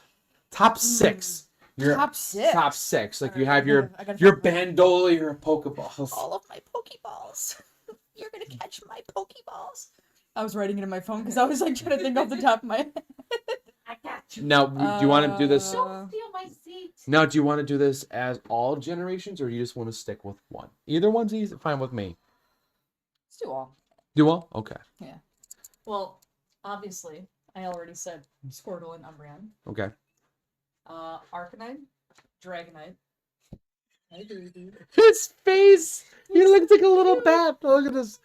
six? Your top six. Top six. Like All you right, have I your gotta bandola, your pokeballs. all of my pokeballs. You're gonna catch my pokeballs. I was writing it in my phone because I was like trying to think off the top of my head. I got you. Now, do you want to do this? Don't steal my seat. Now, do you want to do this as all generations, or you just want to stick with one? Either one's easy, fine with me. Let's do all. Do all? Okay. Yeah. Well, obviously, I already said Squirtle and Umbreon. Okay. Arcanine, Dragonite. I agree with you. His face! He looks like a little bat. Look at this.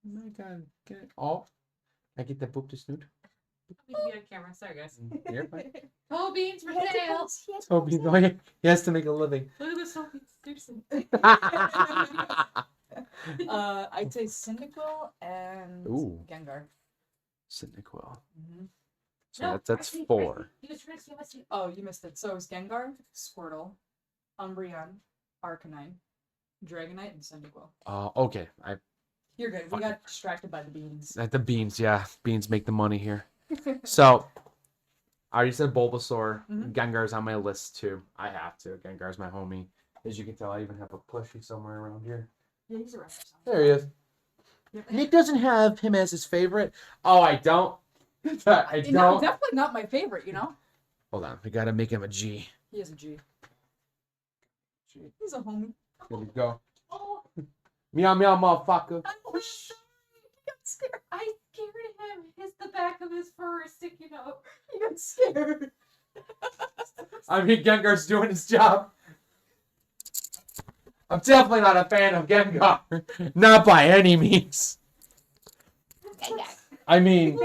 Oh my god. Oh. I get the book to snoot. We can be on camera. Sorry, guys. You're fine. Oh, beans for sale. Oh, he's going. He has to make a living. Look at this. Oh, beans. I'd say Cyndaquil and Ooh. Gengar. Cyndaquil. Mm-hmm. So No, that's I see. 4. You guys trying to steal my seat. Oh, you missed it. So it was Gengar, Squirtle, Umbreon, Arcanine, Dragonite, and Cyndaquil. Okay. You're good. We Fuck. got distracted by the beans. At the beans, yeah. Beans make the money here. So, I already said Bulbasaur. Mhm. Gengar's on my list too. I have to. Gengar's my homie. As you can tell, I even have a plushie somewhere around here. Yeah, he's around. There he is. Nick doesn't have him as his favorite. Oh, I don't. I No, don't. definitely not my favorite, you know? Hold on. We gotta make him a G. He is a G. He's a homie. There we go. Oh, Meow meow, motherfucker. Oh, shit. He got scared. I scared him. The back of his fur is sticking out. He got scared. I mean, Gengar's doing his job. I'm definitely not a fan of Gengar. Not by any means. I mean,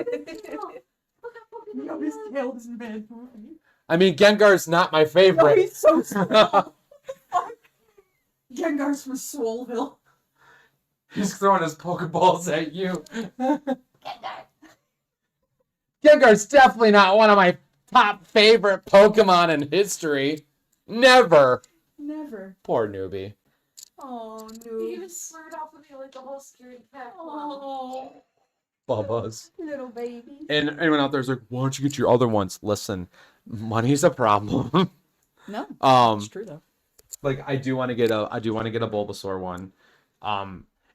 No, his tail isn't bad for me. Gengar's not my No, favorite. he's so small. Gengar's from Swoleville. He's throwing his Pokeballs at you. Gengar's definitely not one of my top favorite Pokemon in history. Never. Never. Poor newbie. Oh, He no. even slurred off with me like the whole scared cat. Oh, Bubba's. little baby. And anyone out there's like, why don't you get your other ones? Listen, money's a problem. No, um, it's true though. like I do want to get a Bulbasaur one.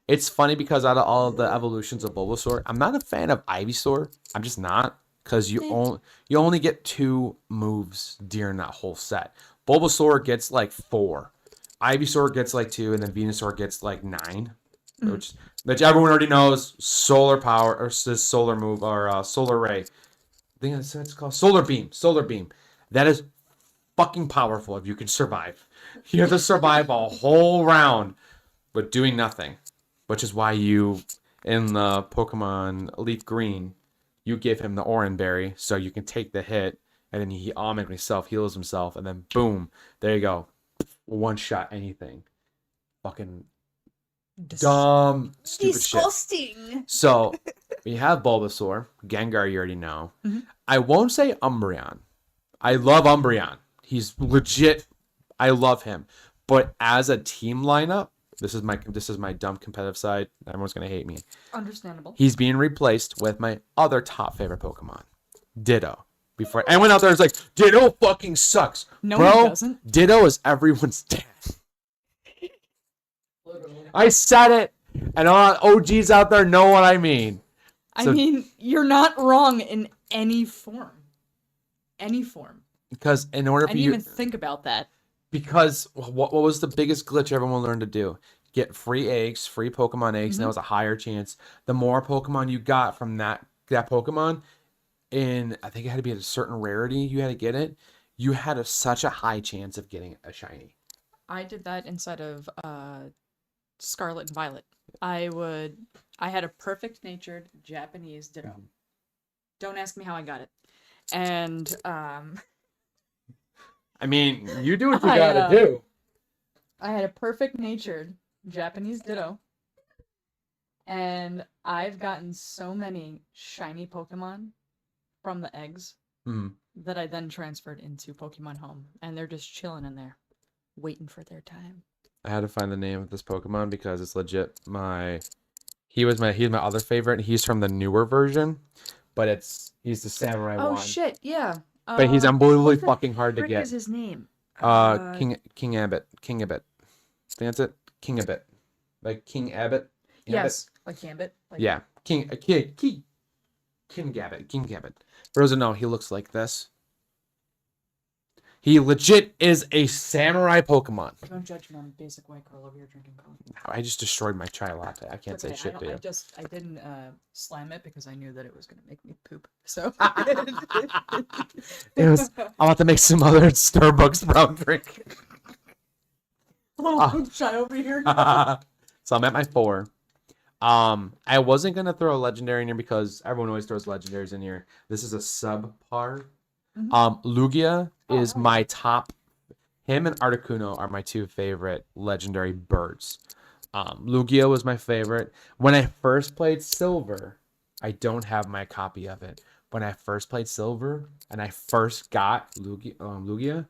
It's funny because out of all of the evolutions of Bulbasaur, I'm not a fan of Ivysaur. I'm just not, because you only get 2 moves during that whole set. Bulbasaur gets like 4. Ivysaur gets like 2, and then Venusaur gets like 9, which everyone already knows. Solar power or solar move or solar ray. I think that's what it's called. Solar beam. Solar beam. That is fucking powerful if you can survive. You have to survive a whole round with doing nothing, which is why you, in the Pokemon Leaf Green, you give him the Oran Berry so you can take the hit, and then he automatically self-heals himself, and then boom, there you go. One shot anything. Fucking dumb, stupid Disgusting. shit. So, we have Bulbasaur. Gengar, you already know. Mhm. I won't say Umbreon. I love Umbreon. He's legit. I love him. But as a team lineup, this is my dumb competitive side. Everyone's gonna hate me. Understandable. He's being replaced with my other top favorite Pokemon, Ditto. Before anyone out there is like, Ditto fucking sucks. No, Bro, he doesn't. Ditto is everyone's dad. Literally. I said it, and all OGs out there know what I mean. I So- mean, you're not wrong in any form. Any form. Because in order I for didn't you, even think about that. because what was the biggest glitch everyone learned to do? Get free eggs, free Pokemon eggs, and that was a higher chance. The more Pokemon you got from that Pokemon, in I think it had to be at a certain rarity you had to get it, you had such a high chance of getting a shiny. I did that inside of Scarlet and Violet. I had a perfect natured Japanese Ditto. Don't ask me how I got it. And I mean, you do what you I, gotta do. I had a perfect natured Japanese Ditto. And I've gotten so many shiny Pokemon from the eggs that I then transferred into Pokemon Home. And they're just chilling in there, waiting for their time. I had to find the name of this Pokemon because it's legit he's my other favorite. He's from the newer version, but he's the samurai one. Oh shit, yeah. But he's unbelievably what the fucking hard to frick get. is his name? King Abbott. King Abbott. That's it. King Abbott. Like King Abbott. Yes, like Gambit. Like... Yeah. King Gabbett. King Gabbett. For those who know, he looks like this. He legit is a samurai Pokemon. Don't judge me on basic white girl over here drinking coffee. I just destroyed my chai latte. I can't say shit to you. I didn't slam it because I knew that it was gonna make me poop. So I'm about to make some other Starbucks brown drink. a little poop chai over here. So I'm at my 4. I wasn't gonna throw a legendary in here because everyone always throws legendaries in here. This is a subpar. Lugia is my top. Him and Articuno are my 2 favorite legendary birds. Lugia was my favorite. When I first played Silver, I don't have my copy of it. When I first played Silver and I first got Lugia,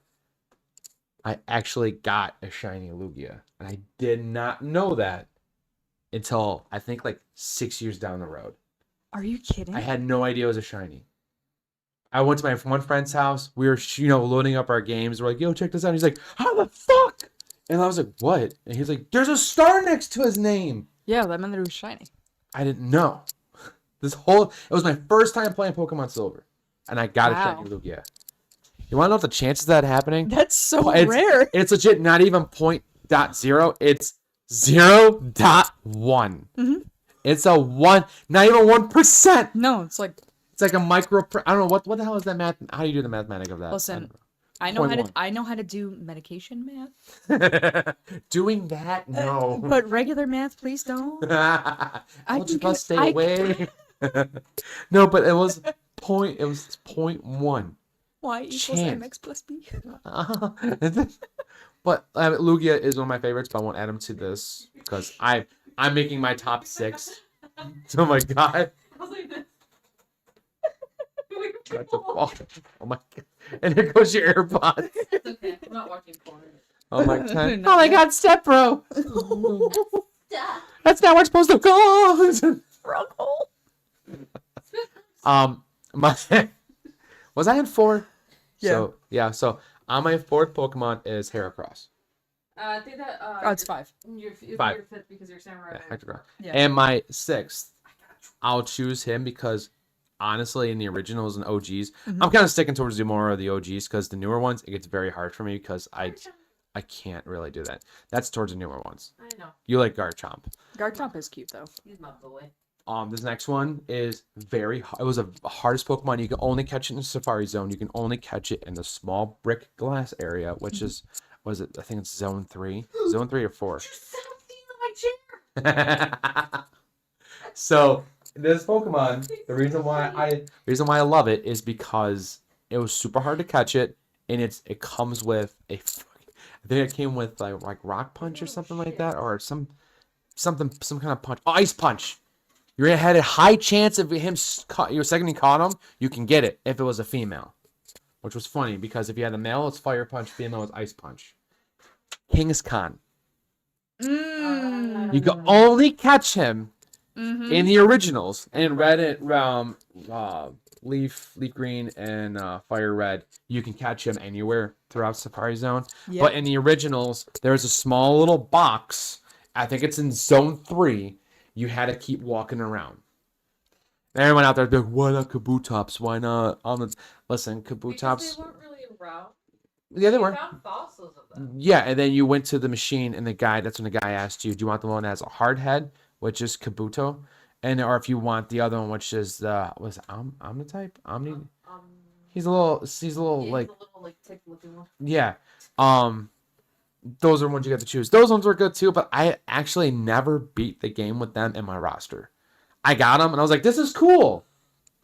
I actually got a shiny Lugia. And I did not know that until I think like 6 years down the road. Are you kidding? I had no idea it was a shiny. I went to my one friend's house. We were, loading up our games. We're like, yo, check this out. And he's like, how the fuck? And I was like, what? And he's like, there's a star next to his name. Yeah, that meant that it was shiny. I didn't know. It was my first time playing Pokemon Silver. And I got a shiny Lugia. You want to know what the chances of that happening? That's so rare. It's legit not even 0.0. It's 0.1. Mm-hmm. It's a 1, not even 1%. No, it's like a micro. I don't know what the hell is that math. How do you do the mathematic of that? Listen, I know how to do medication math. Doing that, no. But regular math, please don't. I'll just stay away. No, but it was 0.1. Y equals mx plus b. But Lugia is one of my favorites, but I won't add him to this because I'm making my top 6. Oh my god. I was like this. Oh my god. And here goes your AirPods. It's okay. I'm not watching porn. Oh my god. Oh my god, Step Bro. Stop. That's not where it's supposed to go. Struggle. Was I in 4? Yeah. So on my 4th Pokemon is Heracross. I think that. It's 5. You're 5. 5th because you're samurai. Yeah, Hector. Yeah. And my 6th, I'll choose him because honestly, in the originals and OGs, I'm kind of sticking towards the more of the OGs because the newer ones, it gets very hard for me because I can't really do that. That's towards the newer ones. I know. You like Garchomp. Garchomp is cute though. He's my boy. This next one is it was the hardest Pokemon. You can only catch it in the Safari Zone. You can only catch it in the small brick glass area, which is, I think it's Zone 3? Zone 3 or 4? You're on my chair. So this Pokemon, the reason why I love it is because it was super hard to catch it, and it comes with I think it came with like Rock Punch or something like that, or some kind of punch. Oh, Ice Punch. You had a high chance of him. Your second he caught him, you can get it if it was a female, which was funny because if you had a male, it's Fire Punch. Female is Ice Punch. Kangaskhan. You can only catch him in the originals, and in Red, Leaf Green, and Fire Red, you can catch him anywhere throughout Safari Zone. Yep. But in the originals, there's a small little box. I think it's in Zone 3. You had to keep walking around. Everyone out there, they're like, why not Kabutops? Why not? Listen, Kabutops. They weren't really around. Yeah, they were. Found fossils of them. Yeah, and then you went to the machine, and that's when the guy asked you, do you want the one that has a hard head, which is Kabuto, or if you want the other one, which is the Omni-type? He's a little like he's a little like tick looking one. Yeah. Those are ones you got to choose. Those ones were good too, but I actually never beat the game with them in my roster. I got them, and I was like, this is cool.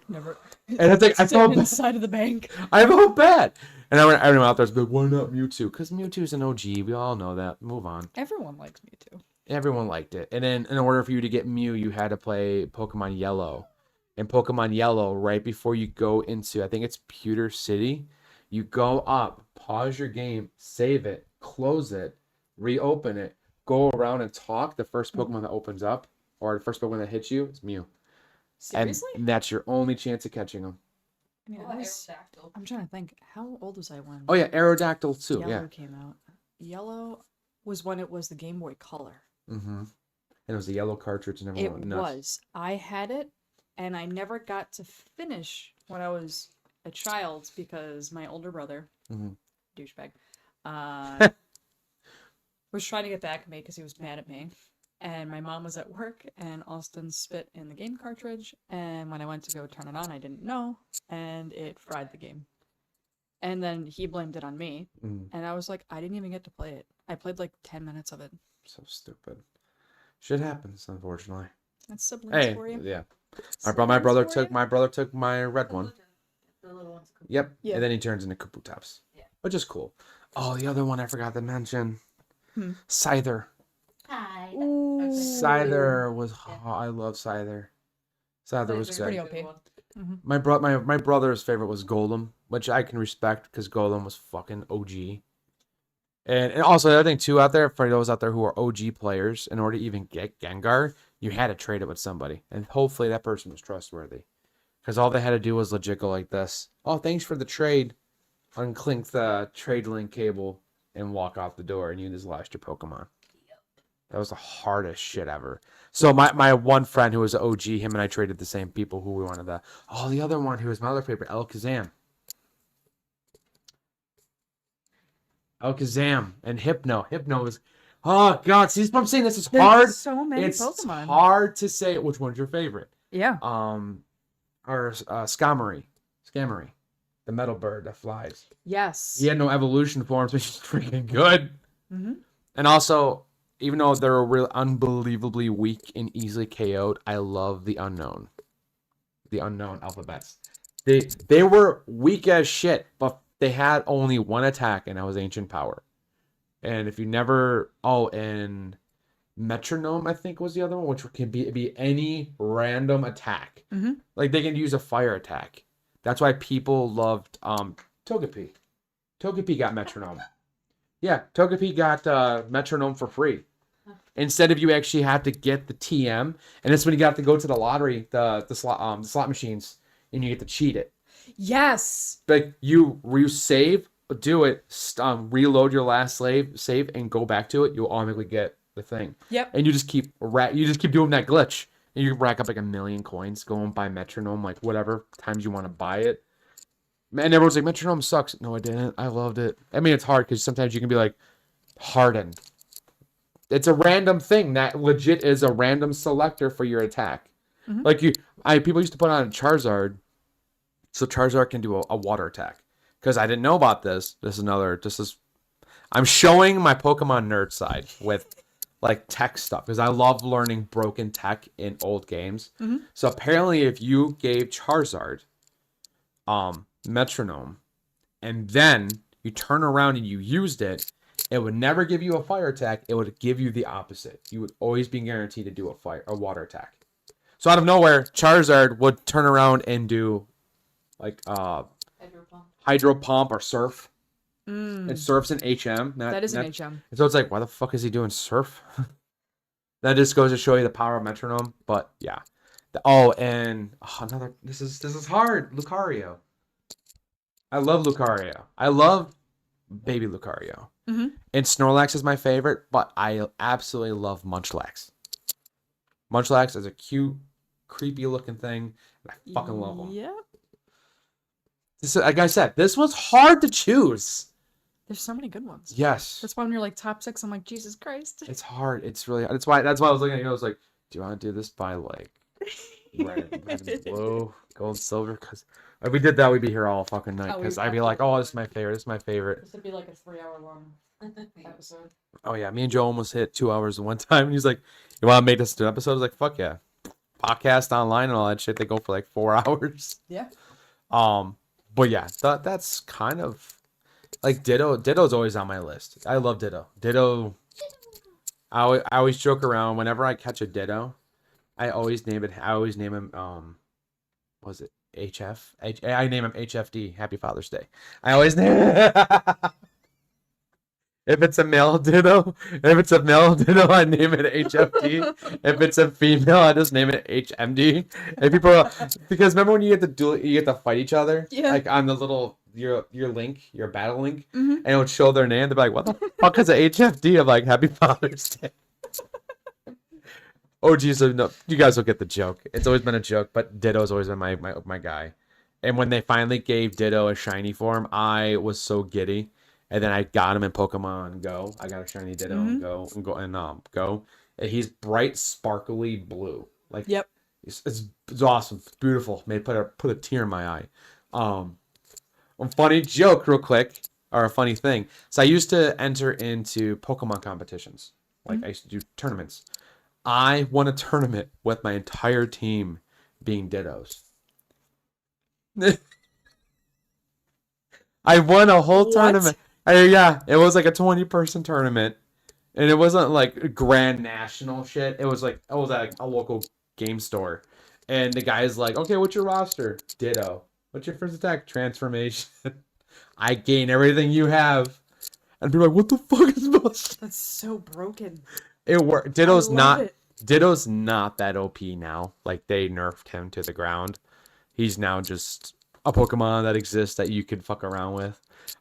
Never. And I think I felt inside of the bank. I felt bad. And everyone out there's like, why not Mewtwo? Because Mewtwo's an OG. We all know that. Move on. Everyone likes Mewtwo. Everyone liked it. And then in order for you to get Mew, you had to play Pokemon Yellow. And Pokemon Yellow, right before you go into, I think it's Pewter City, you go up, pause your game, save it, close it, reopen it, go around and talk. The first Pokemon that opens up, or the first Pokemon that hits you, is Mew. Seriously? And that's your only chance of catching them. I mean, Aerodactyl. I'm trying to think. How old was I when Oh, yeah, Aerodactyl too, Yellow yeah. came out? Yellow was when it was the Game Boy Color. Mm-hmm. And it was the yellow cartridge and everyone It went nuts. was. I had it, and I never got to finish when I was a child because my older brother, douchebag, was trying to get back at me because he was mad at me. And my mom was at work, and Austin spit in the game cartridge. And when I went to go turn it on, I didn't know, and it fried the game. And then he blamed it on me, and I was like, I didn't even get to play it. I played like 10 minutes of it. So stupid. Shit happens, unfortunately. That's siblings Hey, for you. yeah. Siblings My brother for took my red one. The little ones. Yep. Yeah. And then he turns into Kabutops. Yeah. Which is cool. Oh, the other one I forgot to mention. Hmm. Scyther. Hi. Ooh. Scyther was I love Scyther. Scyther was Scyther's good. Pretty a OP. good one. My brother's favorite was Golem, which I can respect because Golem was fucking OG. And also the other thing too out there, for those out there who are OG players, in order to even get Gengar, you had to trade it with somebody. And hopefully that person was trustworthy. Because all they had to do was legit go like this. Oh, thanks for the trade. Unclink the trade link cable and walk out the door, and you just lost your Pokemon. That was the hardest shit ever. So my one friend who was an OG, him and I traded the same people who we wanted the. Oh, the other one who was my other favorite, Alakazam. Alakazam and Hypno. Hypno is. Oh God! See, I'm saying this is hard. There's so many It's Pokemon. hard to say which one's your favorite. Yeah. Or Skarmory, the metal bird that flies. Yes. He had no evolution forms, which is freaking good. Mm-hmm. And also, even though they're real unbelievably weak and easily KO'd, I love the unknown alphabets. They were weak as shit, but they had only one attack, and that was Ancient Power. And if you never, and Metronome, I think was the other one, which can be any random attack. Mm-hmm. Like they can use a fire attack. That's why people loved Togepi. Togepi got Metronome. Yeah, Togepi got Metronome for free. Instead of you actually have to get the TM, and it's when you got to go to the lottery, the slot machines, and you get to cheat it. Yes. Like you save, do it, reload your last save, and go back to it. You'll automatically get the thing. Yep. And you just keep doing that glitch, and you rack up like 1 million coins. Go and buy Metronome, like whatever times you want to buy it. And everyone's like, Metronome sucks. No, I didn't. I loved it. I mean, it's hard because sometimes you can be like, Harden. It's a random thing that legit is a random selector for your attack. Mm-hmm. Like people used to put on a Charizard, so Charizard can do a water attack. Because I didn't know about this. I'm showing my Pokemon nerd side with like tech stuff because I love learning broken tech in old games. Mm-hmm. So apparently, if you gave Charizard, Metronome, and then you turn around and you used it, it would never give you a fire attack. It would give you the opposite. You would always be guaranteed to do a water attack. So out of nowhere, Charizard would turn around and do like Hydro Pump or Surf. And Surf's an HM. That is an HM. And so it's like, why the fuck is he doing Surf? That just goes to show you the power of Metronome. But yeah. Another. This is hard. Lucario. I love Lucario. I love baby Lucario. Mm-hmm. And Snorlax is my favorite, but I absolutely love Munchlax. Munchlax is a cute, creepy looking thing. And I fucking love him. Yep. Like I said, this was hard to choose. There's so many good ones. Yes. That's why when you're like top 6, I'm like, Jesus Christ. It's hard. It's really hard. That's why I was looking at you. I was like, do you want to do this by like red and blue, gold, silver? Because if we did that, we'd be here all fucking night. Because I'd be like, oh, this is my favorite. This is my favorite. This would be like a 3-hour long episode. Oh yeah, me and Joe almost hit 2 hours at one time. And he's like, you want to make this an episode? I was like, fuck yeah. Podcast online and all that shit. They go for like 4 hours. Yeah. But yeah, that's kind of. Like Ditto's always on my list. I love Ditto. Ditto. I always joke around whenever I catch a Ditto. I always name it. I always name him. Was it HF? I name him HFD. Happy Father's Day. I always name. If it's a male Ditto, I name it HFD. If it's a female, I just name it HMD. And people, because remember when you get to fight each other, Yeah. like on the little your link, your battle link, Mhm. and it would show their name. They're like, "What the fuck is a HFD?" I'm like, "Happy Father's Day." Oh geez, no, you guys will get the joke. It's always been a joke, but Ditto's always been my guy. And when they finally gave Ditto a shiny form, I was so giddy. And then I got him in Pokemon Go. I got a shiny Ditto and Go. And he's bright, sparkly blue. Like Yep. it's awesome. It's beautiful. Made put a tear in my eye. A funny joke, real quick, or a funny thing. So I used to enter into Pokemon competitions. Like I used to do tournaments. I won a tournament with my entire team being Dittos. I won a whole What? tournament. Yeah, it was like a 20-person tournament, and it wasn't like grand national shit. It was at like a local game store, and the guy's like, "Okay, what's your roster?" Ditto. What's your first attack? Transformation. I gain everything you have, and people are like, "What the fuck is this?" That's so broken. It worked. I Ditto's love not. it. Ditto's not that OP now. Like they nerfed him to the ground. He's now just a Pokemon that exists that you can fuck around with.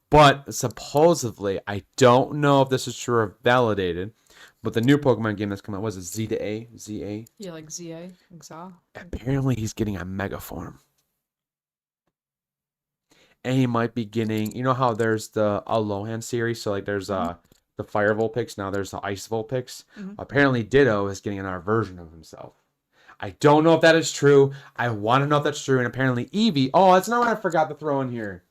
But supposedly, I don't know if this is true or validated, but the new Pokemon game that's coming out, was it Z to A? ZA? Yeah, like ZA, Xa. Apparently he's getting a Mega Form. And he might be getting, you know how there's the Alolan series, so like there's the Fire Vulpix, now there's the Ice Vulpix. Apparently Ditto is getting another version of himself. I don't know if that is true. I want to know if that's true. And apparently Eevee, oh, that's not what I forgot to throw in here.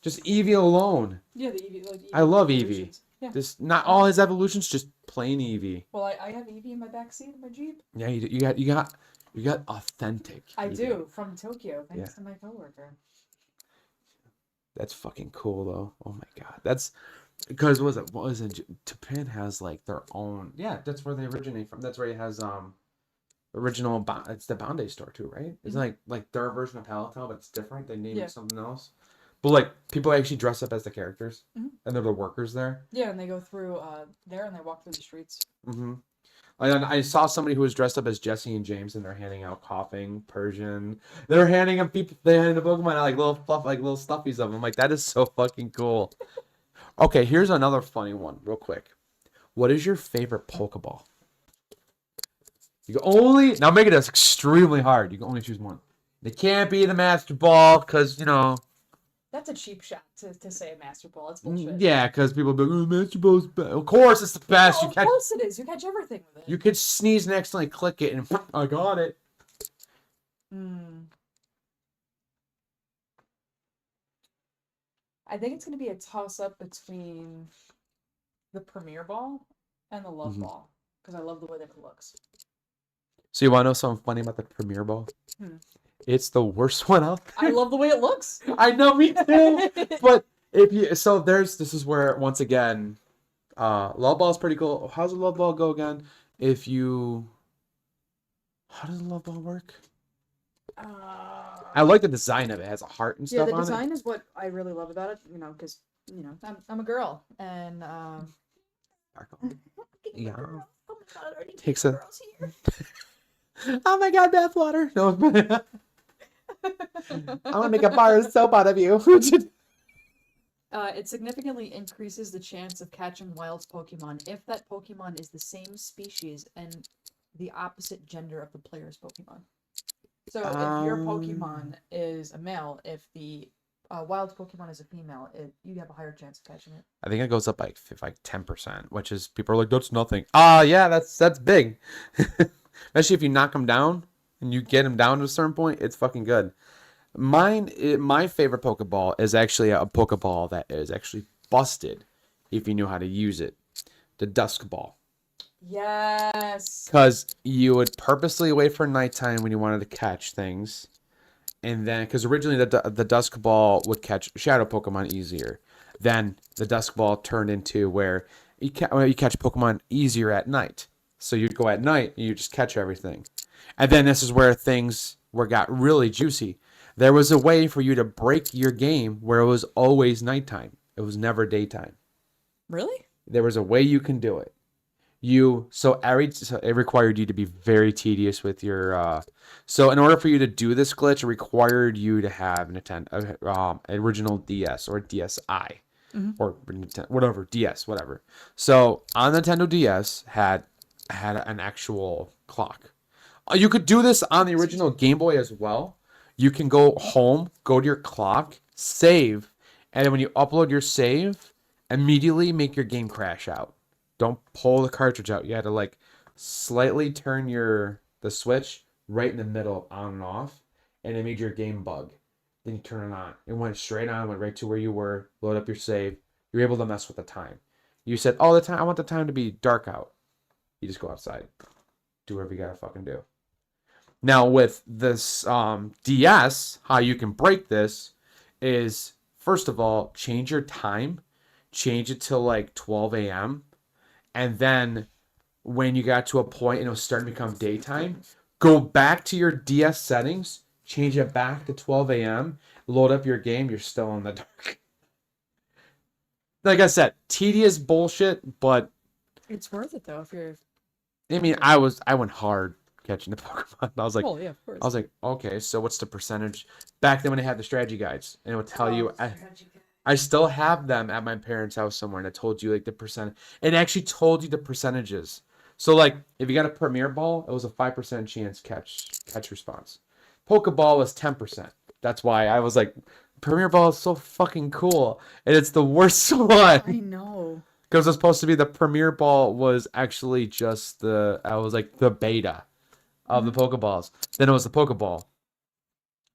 Just Eevee alone. Yeah, the Eevee. Like, I love Eevee. evolutions. Yeah. Just not all his evolutions, just plain Eevee. Well, I have Eevee in my backseat of my Jeep. Yeah, you got authentic. I Eevee. do, from Tokyo, thanks to my coworker. That's fucking cool though. Oh my god, that's because what was it? Japan has like their own. Yeah, that's where they originate from. That's where it has original. It's the Bandai store too, right? It's like their version of Palatine, but it's different. They named it something else. But like people actually dress up as the characters, and they're the workers there. Yeah, and they go through there and they walk through the streets. I saw somebody who was dressed up as Jesse and James, and they're handing out coughing Persian. They're handing them people. They handing the Pokemon out like little fluff, like little stuffies of them. Like that is so fucking cool. Okay, here's another funny one, real quick. What is your favorite Pokeball? You can only now make it extremely hard. You can only choose one. It can't be the Master Ball because you know. That's a cheap shot to say a Master Ball. It's bullshit. Yeah, because people be like, "Oh, Master Ball's best." Of course, it's the best. Oh, of course it is. You catch everything with it. You could sneeze and accidentally click it, and I got it. I think it's going to be a toss-up between the Premier Ball and the Love Ball, because I love the way that it looks. So you want to know something funny about the Premier Ball? It's the worst one out there. I love the way it looks. I know, me too. But this is where once again, Love Ball is pretty cool. How does the Love Ball go again? How does the Love Ball work? I like the design of it. It has a heart and stuff the on it. design is what I really love about it. You know, because I'm a girl, and Yeah. Oh my god, already Takes a. girls here. Oh my god, bathwater! No. I'm gonna make a bar of soap out of you. It significantly increases the chance of catching wild Pokemon if that Pokemon is the same species and the opposite gender of the player's Pokemon. So if your Pokemon is a male, if the wild Pokemon is a female, you have a higher chance of catching it. I think it goes up like 10%, which is people are like, that's nothing. Yeah, that's big. Especially if you knock them down and you get them down to a certain point, it's fucking good. My favorite Pokeball is actually a Pokeball that is actually busted if you knew how to use it. The Dusk Ball. Yes. Because you would purposely wait for nighttime when you wanted to catch things. And then, because originally the Dusk Ball would catch Shadow Pokemon easier. Then the dusk ball turned into where you catch Pokemon easier at night. So you'd go at night and you just catch everything. And then this is where things got really juicy. There was a way for you to break your game where it was always nighttime. It was never daytime. Really? There was a way you can do it. So it required you to be very tedious with your. So in order for you to do this glitch, it required you to have an original DS or DSi, or whatever DS, whatever. So on Nintendo DS had an actual clock. You could do this on the original Game Boy as well. You can go home, go to your clock, save, and then when you upload your save, immediately make your game crash out. Don't pull the cartridge out. You had to like slightly turn the switch right in the middle, on and off, and it made your game bug. Then you turn it on. It went straight on, went right to where you were, load up your save. You were able to mess with the time. You said, "Oh, I want the time to be dark out." You just go outside. Do whatever you gotta fucking do. Now with this DS, how you can break this is, first of all, change your time. Change it to like 12 a.m. And then when you got to a point and it was starting to become daytime, go back to your DS settings, change it back to 12 a.m., load up your game, you're still in the dark. Like I said, tedious bullshit, but It's worth it though if you're. I mean, I went hard catching the Pokemon. I was like, Oh yeah, of course. I was like, okay, so what's the percentage? Back then when they had the strategy guides, and it would tell you. I still have them at my parents' house somewhere, and it told you like the percent. It actually told you the percentages. So like, if you got a Premier Ball, it was a 5% chance catch response. Pokeball was 10%. That's why I was like, Premier Ball is so fucking cool, and it's the worst I one. know. Because it was supposed to be the Premier Ball was actually just the beta of the Pokeballs. Then it was the Pokeball.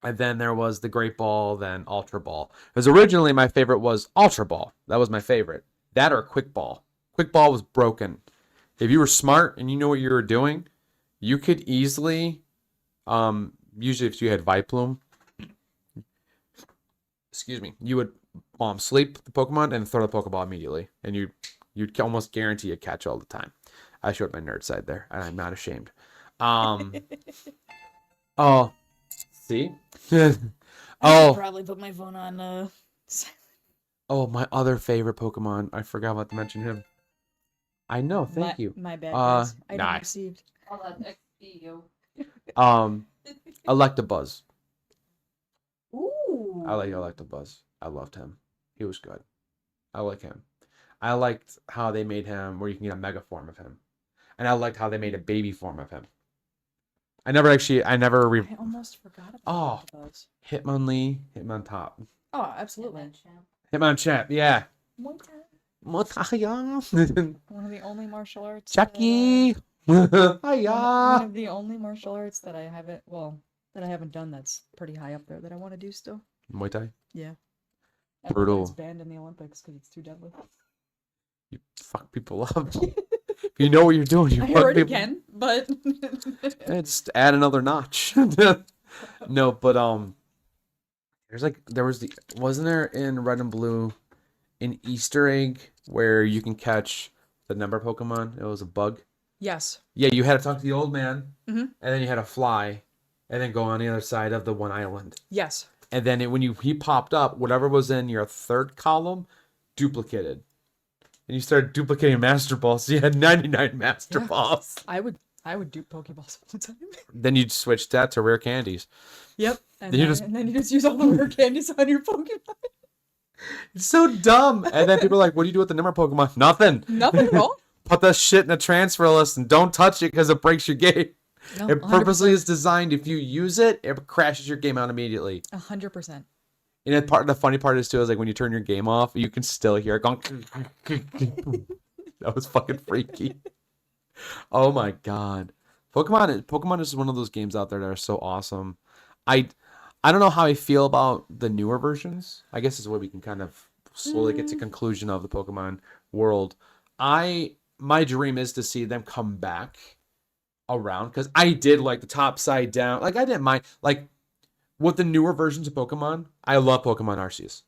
And then there was the Great Ball, then Ultra Ball. Because originally my favorite was Ultra Ball. That was my favorite. That or Quick Ball. Quick Ball was broken. If you were smart and you knew what you were doing, you could easily, usually if you had Viplume, excuse me, you would sleep the Pokemon and throw the Pokeball immediately. And you'd almost guarantee a catch all the time. I showed my nerd side there, and I'm not ashamed. Oh, see? I Oh, probably put my phone on. oh, my other favorite Pokemon. I forgot about to mention him. I know, thank you. My bad, guys. Item nice. received. All that XP, yo. Electabuzz. Ooh. I like Electabuzz. I loved him. He was good. I like him. I liked how they made him where you can get a mega form of him. And I liked how they made a baby form of him. I almost forgot about those. Hitmonlee, Hitmontop. Oh, absolutely. Hitmonchamp, yeah. Muay Thai. Motaya. One of the only martial arts. Chucky. One Hiya. of the only martial arts that I haven't done that's pretty high up there that I want to do still. Muay Thai. Yeah. Brutal. It's banned in the Olympics because it's too deadly. You fuck people up. If you know what you're doing, you I fuck already people. can, but Just add another notch. No, but wasn't there in Red and Blue an Easter egg where you can catch the number Pokemon? It was a bug. yes. Yeah, you had to talk to the old man, Mhm. and then you had to fly, and then go on the other side of the one island. Yes. And then he popped up, whatever was in your third column, duplicated. And you started duplicating Master Balls, so you had 99 Master Yeah. Balls. I would do Pokeballs all the time. Then you'd switch that to rare candies. Yep. And Then you then you just use all the rare candies on your Pokemon. It's so dumb. And then people are like, what do you do with the number Pokemon? Nothing. Nothing at all. Put that shit in a transfer list and don't touch it because it breaks your game. No, It purposely is designed. If you use it, it crashes your game out immediately. 100%. And the funny part is too is like when you turn your game off, you can still hear it going. That was fucking freaky. Oh my god, Pokemon is one of those games out there that are so awesome. I don't know how I feel about the newer versions. I guess is where we can kind of slowly get to conclusion of the Pokemon world. My dream is to see them come back around because I did like the top side down. Like I didn't mind like with the newer versions of Pokemon. I love Pokemon Arceus.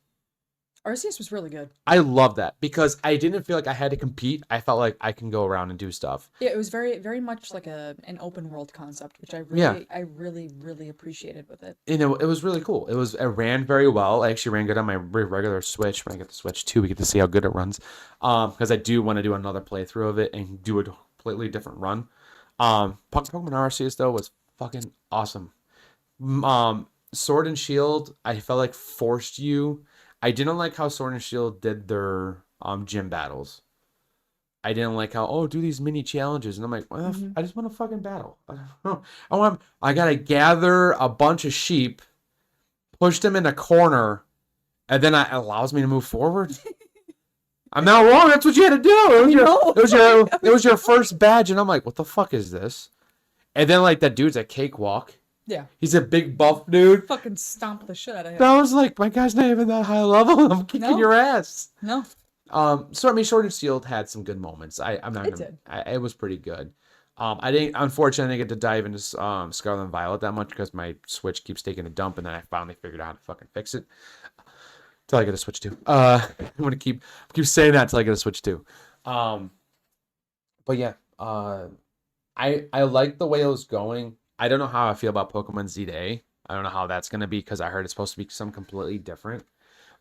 Arceus was really good. I love that because I didn't feel like I had to compete. I felt like I can go around and do stuff. Yeah, it was very much like an open world concept, which Yeah. I really appreciated with it. You know, it was really cool. It ran very well. I actually ran good on my regular Switch. When I get the Switch 2, we get to see how good it runs. Because I do want to do another playthrough of it and do a completely different run. Pokemon Arceus though was fucking awesome. Sword and Shield, I felt like forced you. I didn't like how Sword and Shield did their gym battles. I didn't like how, oh, do these mini challenges, and I'm like, well, I just want to fucking battle. I gotta gather a bunch of sheep, push them in a corner, and then it allows me to move forward. I'm not wrong. That's what you had to do. It was your first badge, and I'm like, what the fuck is this? And then like that dude's a cakewalk. Yeah. He's a big buff dude. Fucking stomp the shit out of him. That was like, my guy's not even that high level. I'm kicking your ass. No. So I mean, Sword and Shield had some good moments. I'm not. It was pretty good. Unfortunately, I didn't get to dive into Scarlet and Violet that much because my Switch keeps taking a dump, and then I finally figured out how to fucking fix it. Till I get a Switch 2. I'm gonna keep saying that till I get a Switch 2. But yeah, I like the way it was going. I don't know how I feel about Pokemon Z to A. I don't know how that's gonna be because I heard it's supposed to be some completely different.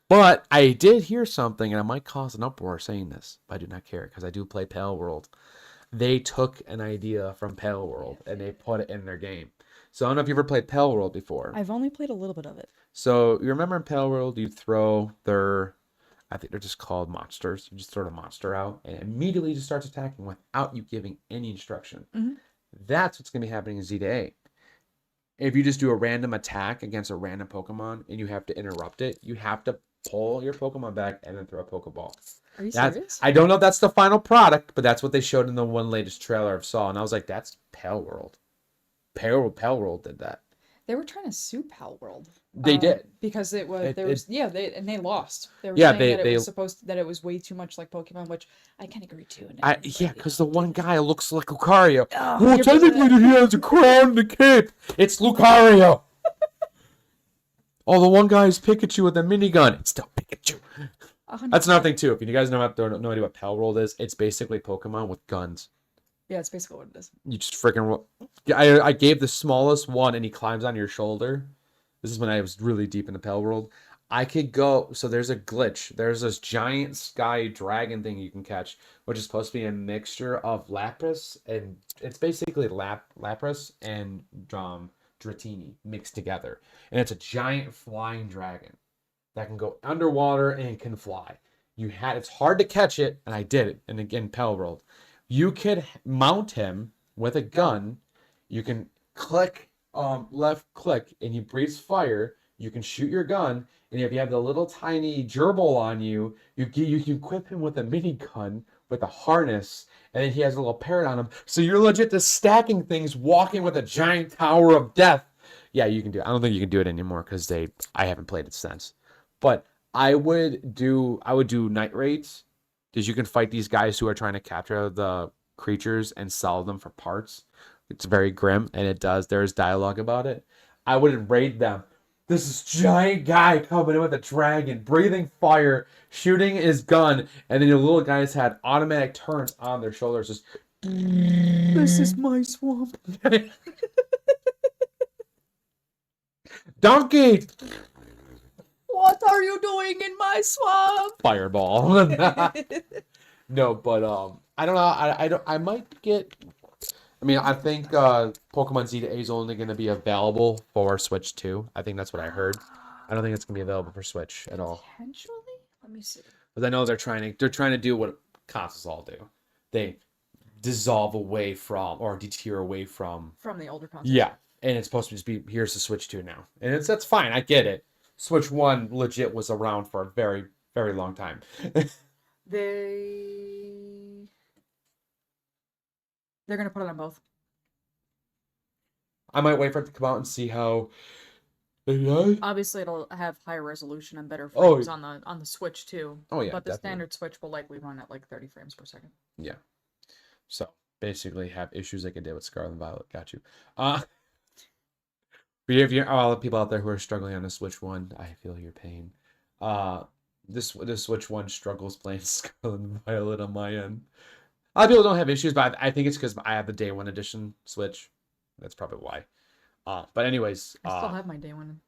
But I did hear something, and it might cause an uproar saying this, but I do not care because I do play Pale World. They took an idea from Pale World and they put it in their game. So I don't know if you ever played Pale World before. I've only played a little bit of it. So you remember in Pale World, you throw I think they're just called monsters. You just throw the monster out and it immediately just starts attacking without you giving any instruction. Mm-hmm. That's what's going to be happening in Z to A. If you just do a random attack against a random Pokemon and you have to interrupt it, you have to pull your Pokemon back and then throw a Pokeball. Are you serious? I don't know if that's the final product, but that's what they showed in the one latest trailer I saw, and I was like, that's Pale World. Pale World did that. They were trying to sue Pal World. They did. Because they lost. They were Yeah, saying that it was way too much like Pokemon, which I can agree to. Because the one guy looks like Lucario. Oh, well, technically he has a crown and a cape. It's Lucario. Oh, the one guy is Pikachu with a minigun. It's still Pikachu. 100%. That's another thing too. If you guys don't know idea what Pal World is, it's basically Pokemon with guns. Yeah, it's basically what it is. You just freaking roll. I gave the smallest one, and he climbs on your shoulder. This is when I was really deep in the Pal World. I could go. So there's a glitch. There's this giant sky dragon thing you can catch, which is supposed to be a mixture of Lapras and it's basically Lapras and Dratini mixed together, and it's a giant flying dragon that can go underwater and can fly. It's hard to catch it, and I did it. And again, Pal World. You could mount him with a gun. You can left click, and he breathes fire. You can shoot your gun, and if you have the little tiny gerbil on you, you can equip him with a minigun with a harness, and then he has a little parrot on him. So you're legit just stacking things, walking with a giant tower of death. Yeah, you can do it. I don't think you can do it anymore because I haven't played it since. But I would do night raids. Because you can fight these guys who are trying to capture the creatures and sell them for parts. It's very grim, and there's dialogue about it. I would raid them. This is giant guy coming in with a dragon, breathing fire, shooting his gun, and then your little guys had automatic turns on their shoulders. Just, this is my swamp. Donkey! What are you doing in my swamp? Fireball. No, but I don't know. I might get. I mean, I think Pokemon Z to A is only going to be available for Switch 2. I think that's what I heard. I don't think it's going to be available for Switch at all. Potentially, let me see. Because I know they're trying to do what consoles all do. They dissolve away from or deter away from the older consoles. Yeah, and it's supposed to just be here's the Switch 2 now, and that's fine. I get it. Switch 1 legit was around for a very, very long time. They're going to put it on both. I might wait for it to come out and see how. Obviously, it'll have higher resolution and better frames on the Switch too. Oh yeah, but the definitely. standard Switch will likely run at like 30 frames per second. Yeah. So basically, have issues like I did with Scarlet and Violet. Got you. If you're all the people out there who are struggling on the Switch 1, I feel your pain. this Switch one struggles playing Scarlet and Violet on my end. A lot of people don't have issues, but I think it's because I have the day one edition Switch. That's probably why. But anyways, I still have my day one.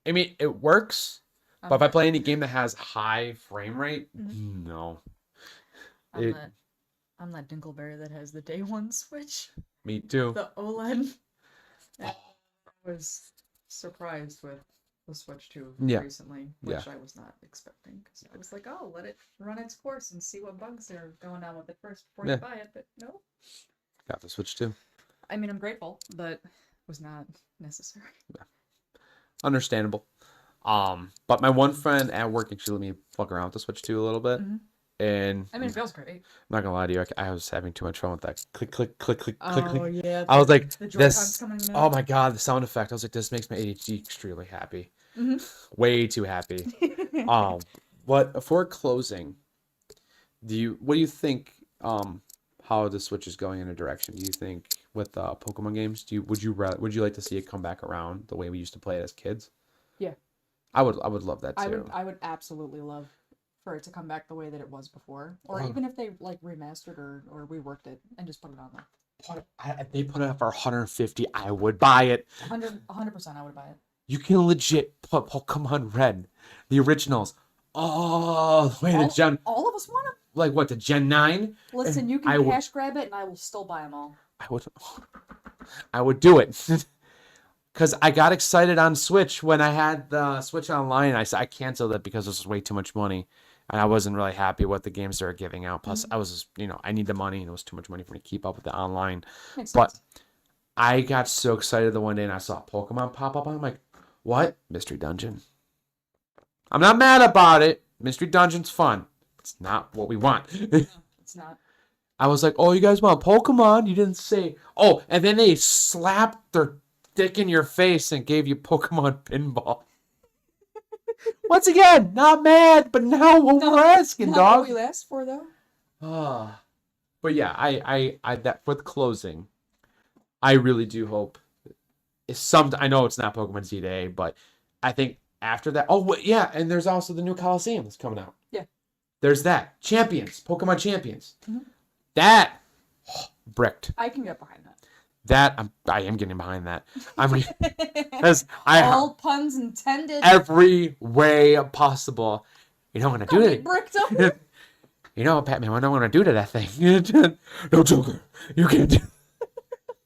I mean, it works, but if I Okay. play any game that has high frame rate, Mhm. no. I'm It- that I'm that Dinkleberry that has the day one Switch, Me too. the OLED. And I was surprised with the Switch 2 Yeah. recently, which I was not expecting because I was like, oh, let it run its course and see what bugs are going on with it first before Yeah. you buy it. But no, Got the Switch too. I mean, I'm grateful, but was not necessary. Understandable. But my one friend at work actually let me fuck around with the Switch 2 a little bit. Mhm. And I mean, it feels great. I'm not gonna lie to you, I was having too much fun with that. Click, click, click, click, click, click. yeah. I was like, the this. Joy-Cons coming in. Oh my god, the sound effect. I was like, this makes my ADHD extremely happy. Mhm. Way too happy. But for closing, what do you think? How the Switch is going in a direction? Do you think with Pokemon games? Would you like to see it come back around the way we used to play it as kids? Yeah. I would love that too. I would absolutely love for it to come back the way that it was before, or Oh. even if they like remastered or reworked it and just put it on there. If they put it up for 150, I would buy it. 100%, I would buy it. You can legit put Pokemon Red, the originals, all the way to Gen, All of us want them. like what, to Gen 9? Listen, you I can would- cash grab it, and I will still buy them all. I would do it. Because I got excited on Switch when I had the Switch Online. I canceled it because this was way too much money. And I wasn't really happy with the games they were giving out. Plus, I was just, I need the money, and it was too much money for me to keep up with the online. Makes But sense. I got so excited the one day and I saw Pokemon pop up. I'm like, what? Mystery Dungeon. I'm not mad about it. Mystery Dungeon's fun. It's not what we want. It's not. I was like, oh, you guys want Pokemon? You didn't say. Oh, and then they slapped their dick in your face and gave you Pokemon Pinball. Once again, not mad, but now what we're asking, Not dog. what we asked for, though. But yeah, I that for the closing, I really do hope I know it's not Pokemon Z-Day, but I think after that, yeah, and there's also the new Coliseum that's coming out. Yeah. There's that. Pokemon Champions. Mhm. That bricked. I can get behind that. I am getting behind that. Because All puns intended. every way possible. You know what I'm gonna do to it. Bricked up. You know, Batman, what do I want to do to that thing? No, Joker, you can't do.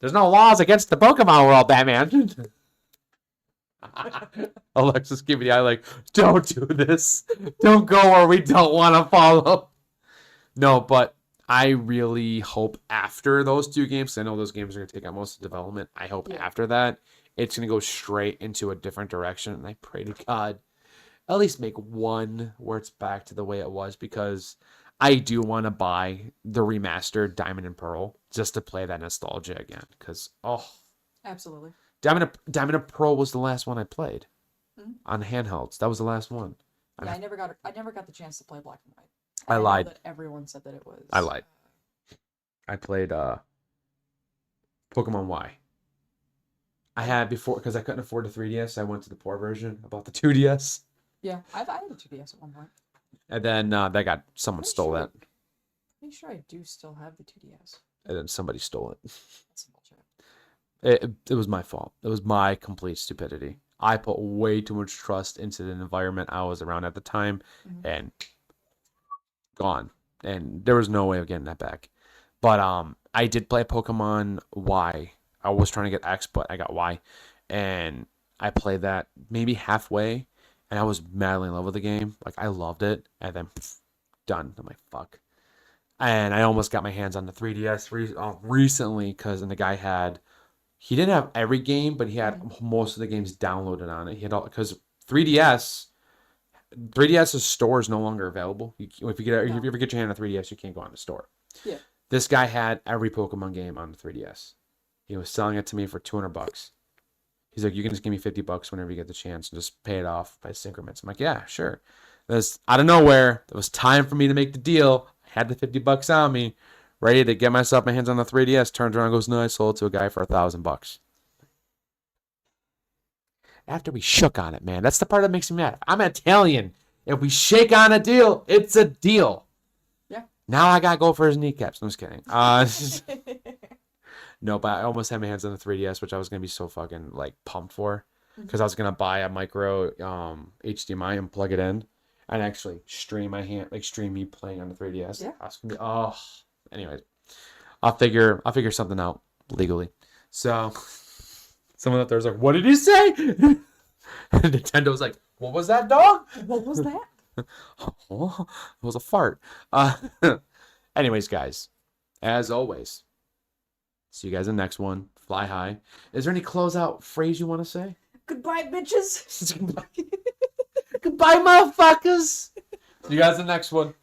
There's no laws against the Pokemon world, Batman. Alexis giving the eye like, don't do this. Don't go where we don't want to follow. No, but I really hope after those two games, 'cause I know those games are going to take out most of the development. I hope Yeah. after that, it's going to go straight into a different direction. And I pray to God, at least make one where it's back to the way it was, because I do want to buy the remastered Diamond and Pearl just to play that nostalgia again. Because, Absolutely. Diamond and Pearl was the last one I played Mhm. on handhelds. That was the last one. Yeah, I never got the chance to play Black and White. I know lied. that everyone said that it was. I lied. I played Pokemon Y. I had before, because I couldn't afford the 3DS. I went to the poor version. I bought the 2DS, Yeah, I had a 2DS at one point. and then someone Pretty stole sure- that, Pretty sure I do still have the 2DS. and then somebody stole it. That's some bullshit. It was my fault. It was my complete stupidity. I put way too much trust into the environment I was around at the time, Mhm. and gone. And there was no way of getting that back. But I did play Pokemon Y. I was trying to get X, but I got Y, and I played that maybe halfway, and I was madly in love with the game. Like, I loved it, and then done. I'm like, fuck. And I almost got my hands on the 3DS recently, because the guy he didn't have every game, but he had most of the games downloaded on it. He had all, because 3DS's store is no longer available. If you ever get your hand on a 3DS, you can't go on the store. Yeah. This guy had every Pokemon game on the 3DS. He was selling it to me for $200. He's like, you can just give me $50 whenever you get the chance and just pay it off by increments. I'm like, yeah, sure. This out of nowhere, it was time for me to make the deal. I had the $50 on me, ready to get my hands on the 3DS. Turns around and goes, no, I sold it to a guy for $1,000. After we shook on it, man. That's the part that makes me mad. I'm Italian. If we shake on a deal, it's a deal. Yeah. Now I gotta go for his kneecaps. I'm just kidding. No, but I almost had my hands on the 3DS, which I was gonna be so fucking like pumped for, because I was gonna buy a micro HDMI and plug it in, and actually stream me playing on the 3DS. Yeah. I was gonna be Anyways, I'll figure something out legally. So someone out there's like, "What did he say?" Nintendo's like, "What was that, dog?" What was that? Oh, it was a fart. Anyways, guys, as always, see you guys in the next one. Fly high. Is there any closeout phrase you want to say? Goodbye, bitches. Goodbye, motherfuckers. See you guys in the next one.